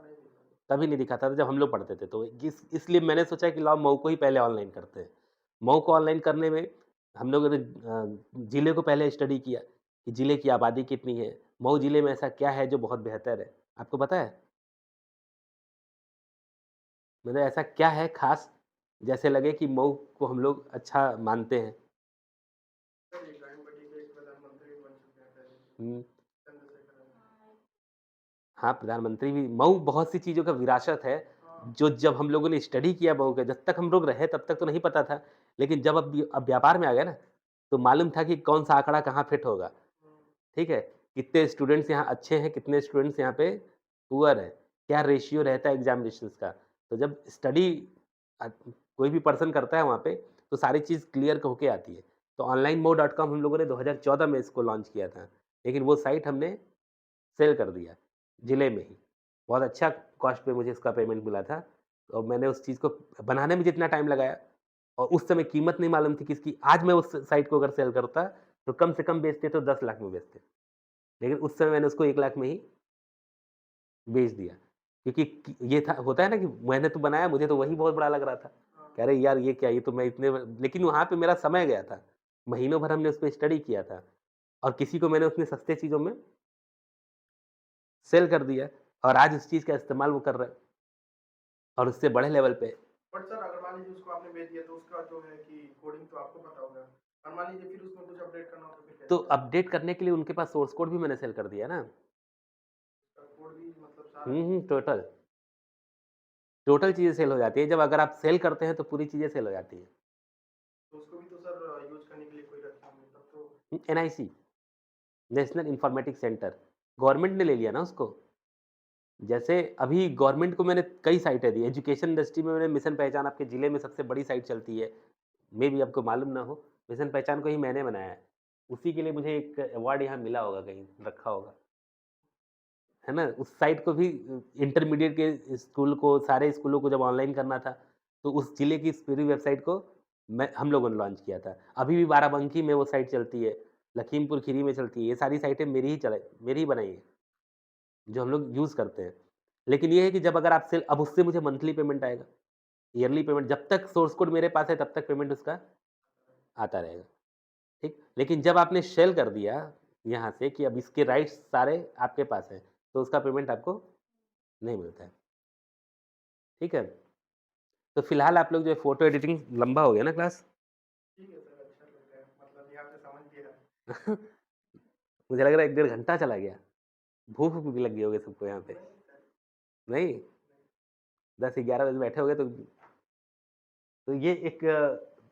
तभी नहीं दिखाता था जब हम लोग पढ़ते थे। तो इसलिए मैंने सोचा कि लाओ मऊ को ही पहले ऑनलाइन करते हैं। मऊ को ऑनलाइन करने में हम लोगों ने ज़िले को पहले स्टडी किया कि ज़िले की आबादी कितनी है? मऊ ज़िले में ऐसा क्या है जो बहुत बेहतर है? आपको पता है? मतलब ऐसा क्या है ख़ास, जैसे लगे कि मऊ को हम लोग अच्छा मानते हैं? सर ये गायन-बट्टी के एक प्रधानमंत्री बन चुके हैं पहले, हुँ। चंद्रशेखर आज़ाद। हाँ, प्रधानमंत्री भी मऊ बहुत सी चीज़ों का विरासत है, हाँ, जो जब हम लोगों ने स्टडी किया मऊ का, जब तक हम लोग रहे तब तक तो नहीं पता था। लेकिन जब अब व्यापार में आ गए ना, तो मालूम था कि कौन-सा आंकड़ा कहाँ फिट होगा, ठीक है? कितने स्टूडेंट्स यहाँ अच्छे हैं, कितने स्टूडेंट्स यहाँ पे पुअर हैं, क्या रेशियो रहता है एग्ज़ामिनेशंस का। तो जब स्टडी कोई भी पर्सन करता है वहाँ पे, तो सारी चीज़ क्लियर होके आती है। तो onlinemo.com हम लोगों ने 2014 में इसको लॉन्च किया था, लेकिन वो साइट हमने सेल कर दिया, जिले में ही। बहुत अच्छा कॉस्ट पे मुझे इसका पेमेंट मिला था और मैंने उस चीज़ को बनाने में जितना टाइम लगाया और उस समय कीमत नहीं मालूम थी किसकी। आज मैं उस साइट को अगर सेल करता, तो कम से कम बेचते तो 10 लाख में बेचते। लेकिन उस समय मैंने उसको 1 लाख में ही बेच दिया। क्योंकि ये था होता है ना कि मैंने तो बनाया, मुझे तो वही बहुत बड़ा लग रहा था। कह रहे यार ये क्या, ये तो मैं इतने लेकिन वहाँ पे मेरा समय गया था। महीनों भर हमने उसपे स्टडी किया था और किसी को मैंने उतने सस्ते चीज़ों में सेल कर दिया और आज उस चीज़ का इस्तेमाल वो कर रहे हैं और उससे बड़े लेवल पे। बट सर अगर मान लीजिए उसको आपने बेच दिया तो उसका जो है कि कोडिंग तो आपको पता होगा। और मान लीजिए फिर उसमें कुछ अपडेट करना हो तो फिर तो कैसे करेंगे? अपडेट करने के लिए उनके पास सोर्स कोड भी मैंने सेल कर दिया ना। उसका कोड भी मतलब सारा टोटल टोटल चीज़ें सेल हो जाती है। जब अगर आप सेल करते हैं तो पूरी चीज़ें सेल हो जाती है। तो उसको भी तो सर यूज़ करने के लिए कोई रखते होंगे तब तो। NIC, national informatics centre, government ने ले लिया ना उसको। जैसे अभी गवर्नमेंट को मैंने कई साइटें दी, एजुकेशन इंडस्ट्री में मैंने मिशन पहचान, आपके ज़िले में सबसे बड़ी साइट चलती है, मेबी आपको मालूम ना हो, मिशन पहचान को ही मैंने बनाया है। उसी के लिए मुझे एक अवार्ड यहाँ मिला होगा, कहीं रखा होगा, है ना? उस साइट को भी इंटरमीडिएट के स्कूल को, सारे स्कूलों को जब ऑनलाइन करना था, तो उस जिले की इस पूरी वेबसाइट को हम लोगों ने लॉन्च किया था। अभी भी बाराबंकी में वो साइट चलती है, लखीमपुर खीरी में चलती है, ये सारी साइटें मेरी ही बनाई हैं, जो हम लोग यूज़ करते हैं। लेकिन ये है कि जब अगर आपसे अब उससे मुझे मंथली पेमेंट आएगा, ईयरली पेमेंट जब तक सोर्स कोड मेरे पास है तब तक पेमेंट उसका आता रहेगा, ठीक? लेकिन जब आपने शेल कर दिया यहाँ से कि अब इसके राइट्स सारे आपके पास हैं, तो उसका पेमेंट आपको नहीं मिलता है, ठीक है? तो फिलहाल आप लोग जो है फ़ोटो एडिटिंग लंबा हो गया ना क्लास? ठीक है सर, अच्छा लग रहा है, मतलब यहाँ पे समझ गया। मुझे लग रहा है 1 डेढ़ घंटा चला गया। भूख भी लग गई होगी सबको यहाँ पे, नहीं? 10-11 बजे बैठे होगे तो ये एक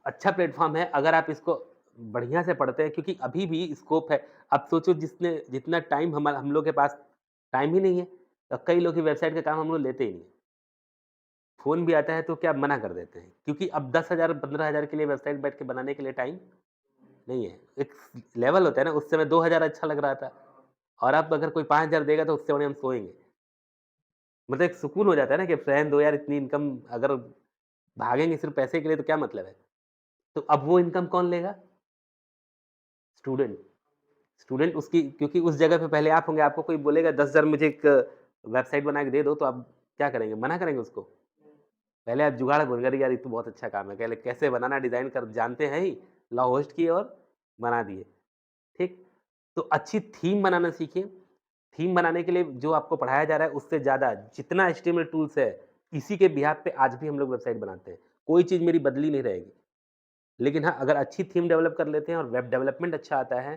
अच्छा प्लेटफ़ॉर्म है अगर आप इसको बढ़िया से पढ़ते हैं क्योंकि अभी भी स्कोप है। अब सोचो जितना टाइम हम लोग के पास टाइम ही नहीं है। कई लोग की वेबसाइट का काम हम लोग लेते ही नहीं। फ़ोन भी आता है तो क्या मना कर देते हैं क्योंकि अब 10,000 15,000 के लिए वेबसाइट बैठ के बनाने के लिए टाइम नहीं है। एक लेवल होता है ना, उस समय 2,000 अच्छा लग रहा था और अब अगर कोई 5,000 देगा तो उससे बढ़िया हम सोएँगे। मतलब एक सुकून हो जाता है ना कि रहने दो यार इतनी इनकम अगर भागेंगे सिर्फ़ पैसे के लिए तो क्या मतलब है? तो अब वो इनकम कौन लेगा? स्टूडेंट। स्टूडेंट उसकी क्योंकि उस जगह पे पहले आप होंगे, आपको कोई बोलेगा 10,000 मुझे एक वेबसाइट बना के दे दो, तो आप क्या करेंगे? मना करेंगे उसको? पहले आप जुगाड़ ढूँढेंगे, अरे यार ये तो बहुत अच्छा काम है, पहले कैसे बनाना डिज़ाइन कर जानते हैं ही, लाओ होस्ट किए और बना दिए, ठीक? तो अच्छी थीम बनाना सीखिए। थीम बनाने के लिए जो आपको पढ़ाया जा रहा है उससे ज़्यादा जितना एचटीएमएल टूल्स है, इसी के बिहाफ़ पे आज भी हम लोग वेबसाइट बनाते हैं। कोई चीज़ मेरी बदली नहीं रहेगी। लेकिन हाँ, अगर अच्छी थीम डेवलप कर लेते हैं और वेब डेवलपमेंट अच्छा आता है,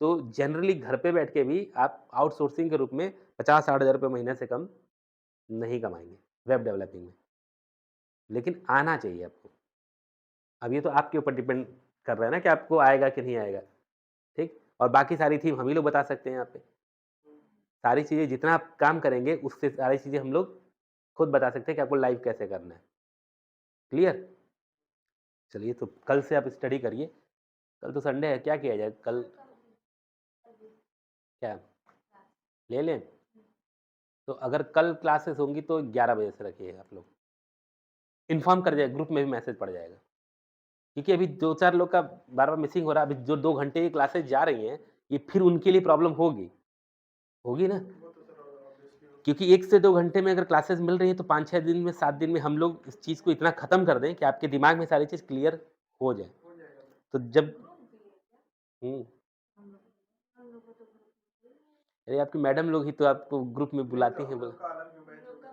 तो जनरली घर पे बैठ के भी आप आउटसोर्सिंग के रूप में 50-60 हज़ार रुपए महीने से कम नहीं कमाएँगे, वेब डेवलपिंग में। लेकिन आना चाहिए आपको। अब ये तो आपके ऊपर डिपेंड कर रहा है ना कि आपको आएगा कि नहीं आएगा, ठीक? और बाकी सारी थीम हम ही लोग बता सकते हैं यहाँ पे। सारी चीज़ें जितना आप काम करेंगे, उससे सारी चीज़ें हम लोग खुद बता सकते हैं कि आपको लाइव कैसे करना है। क्लियर? चलिए तो कल से आप स्टडी करिए। कल तो संडे है, क्या किया जाए? कल क्या ले लें? तो अगर कल क्लासेस होंगी तो 11 बजे से रखिए आप लोग। इन्फॉर्म कर जाए ग्रुप में भी मैसेज पड़ जाएगा। क्योंकि अभी 2-4 लोग का बार-बार मिसिंग हो रहा है। अभी जो 2 घंटे की क्लासेस जा रही हैं, ये फिर उनके लिए प्रॉब्लम होगी। होगी ना? वो तो सर ऑब्वियसली होगा। क्योंकि 1 से 2 घंटे में अगर क्लासेस मिल रही हैं तो 5-6 दिन में 7 दिन में हम लोग इस चीज़ को इतना खत्म कर दें कि आपके दिमाग में सारी चीज़ क्लियर हो जाए। हो जाएगा सर। तो जब हुँ, अरे आपकी मैडम लोग ही तो आपको ग्रुप में बुलाती हैं हम बोला। लोग का अलग में बैच होगा।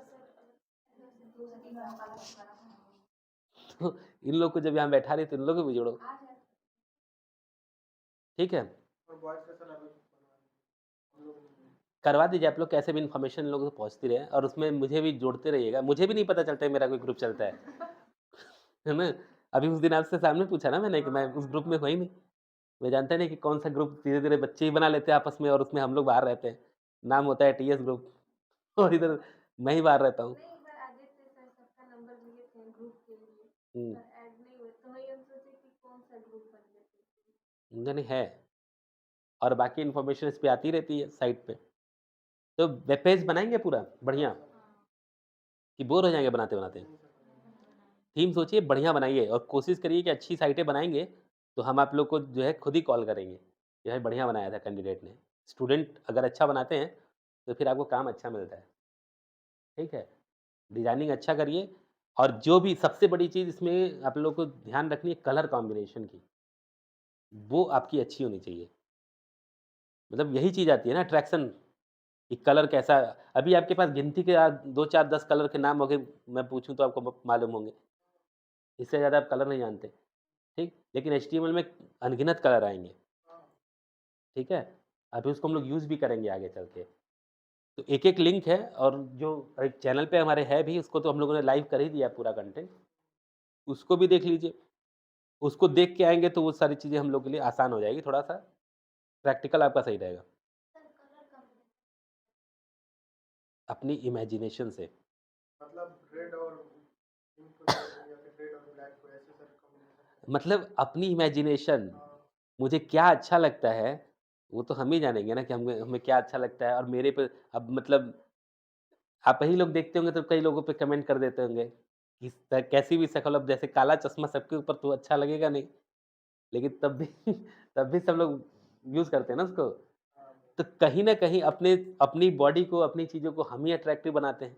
तो इन लोग को जब यहाँ बैठा रही तो इन लोगों को भी जोड़ो। ठीक है? और बॉयज़ का सर अलग बनवाना है। हम लोग नहीं। करवा दीजिए आप लोग कैसे भी इन्फॉर्मेशन लोगों तक पहुँचती रहे और उसमें मुझे भी जोड़ते रहिएगा। मुझे भी नहीं पता चलता है मेरा कोई ग्रुप चलता है ना? अभी उस दिन आपसे सामने पूछा ना मैंने कि मैं उस ग्रुप में हूँ ही नहीं। मैं जानता नहीं कि कौन-सा ग्रुप धीरे-धीरे बच्चे ही बना लेते हैं आपस में और उसमें हम लोग बाहर रहते हैं। नाम होता है टीएस ग्रुप और इधर मैं ही बाहर रहता हूँ। नहीं, एक बार आदित्य सर सबका नंबर लिए थे ग्रुप के लिए, हुँ, पर ऐड नहीं हुए, तो वही हम सोचे कि कौन सा ग्रुप बन लेते हैं। नहीं है और बाकी इन्फॉर्मेशन इस पे आती रहती है साइट पे। तो वेब पेज बनाएँगे पूरा बढ़िया कि बोर हो जाएँगे बनाते-बनाते? थीम सोचिए बढ़िया बनाइए और कोशिश करिए कि अच्छी साइटें बनाएँगे, तो हम आप लोग को जो है खुद ही कॉल करेंगे, कि भाई बढ़िया बनाया था कैंडिडेट ने। स्टूडेंट अगर अच्छा बनाते हैं, तो फिर आपको काम अच्छा मिलता है, ठीक है? डिज़ाइनिंग अच्छा करिए और जो भी सबसे बड़ी चीज़ इसमें आप लोग को ध्यान रखनी है कलर कॉम्बिनेशन की, वो आपकी अच्छी होनी चाहिए। मतलब यही चीज़ आती है ना अट्रैक्शन, कि कलर कैसा अभी आपके पास गिनती के 2, 4, 10 कलर के नाम होंगे, मैं पूछूँ तो आपको मालूम होंगे। इससे ज़्यादा आप कलर नहीं जानते, ठीक? लेकिन एचटीएमएल में अनगिनत कलर आएँगे, ठीक है? अभी उसको हम लोग यूज़ भी करेंगे आगे चल के। तो एक-एक लिंक है और जो एक चैनल पे हमारे है भी, उसको तो हम लोगों ने लाइव कर ही दिया है पूरा कंटेंट, उसको भी देख लीजिए। उसको देख के आएँगे तो वो सारी चीज़ें हम लोग के लिए आसान हो जाएगी, थोड़ा-सा प्रैक्टिकल आपका सही रहेगा। अपनी इमेजिनेशन से, मतलब रेड और पिंक या फिर रेड और ब्लैक को ऐसे सर कॉम्बिनेशन। मतलब अपनी इमेजिनेशन, मुझे क्या अच्छा लगता है, वो तो हम ही जानेंगे ना कि हमें हमें क्या अच्छा लगता है और मेरे पे अब मतलब आप ही लोग देखते होंगे तो कई लोगों पे कमेंट कर देते होंगे कैसी भी शक्ल, अब जैसे काला चश्मा सबके ऊपर तो अच्छा लगेगा नहीं, लेकिन तब भी तब भी सब लोग यूज़ करते हैं ना उसको। तो कहीं न कहीं अपनी बॉडी को, अपनी चीज़ों को हम ही अट्रैक्टिव बनाते हैं।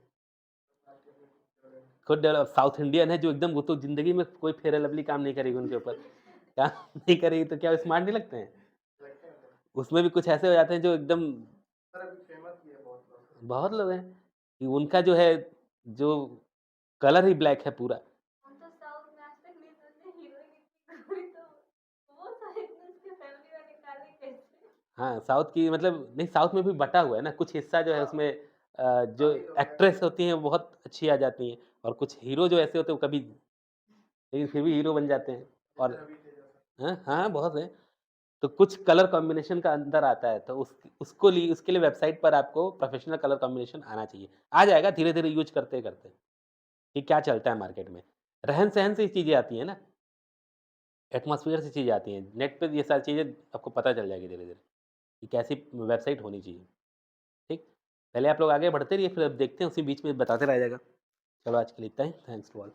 खुद साउथ इंडियन है जो एकदम, वो तो ज़िंदगी में कोई फेयर एंड लवली काम नहीं करेगी उनके ऊपर। काम नहीं करेगी तो क्या वो स्मार्ट नहीं लगते हैं? लगते हैं तो। उसमें भी कुछ ऐसे हो जाते हैं जो एकदम, सर अभी फेमस भी है बहुत लोग। बहुत लोग हैं कि उनका जो है, जो कलर ही ब्लैक है पूरा। हम तो साउथ में आज तक नहीं सुने हीरोइन इतनी गोरी, तो वो सारे इतने उसके फैमिली वाले काले कैसे? हाँ, साउथ की मतलब नहीं, साउथ में भी बँटा हुआ है ना, कुछ हिस्सा जो है उसमें जो काफ़ी लोग हैं। एक्ट्रेस होती हैं वो बहुत अच्छी आ जाती हैं, और कुछ हीरो जो ऐसे होते हैं वो कभी, लेकिन फिर भी हीरो बन जाते हैं। और जैसे रवि तेजा सर। हाँ, बहुत हैं। तो कुछ कलर कॉम्बिनेशन का अंदर आता है, तो उसके लिए वेबसाइट पर आपको प्रोफेशनल कलर कॉम्बिनेशन आना चाहिए। आ जाएगा धीरे-धीरे यूज़ करते-करते, कि क्या चलता है मार्केट में। रहन-सहन से ये चीज़ें आती हैं ना, एटमॉस्फियर से चीज़ें आती हैं। नेट पे ये सारी चीज़ें आपको पता चल जाएगी धीरे-धीरे, कि कैसी वेबसाइट होनी चाहिए। ठीक? पहले आप लोग आगे बढ़ते रहिए, फिर अब देखते हैं, उसी बीच में बताते रहा जाएगा। चलो आज के लिए इतना ही। Thanks to all.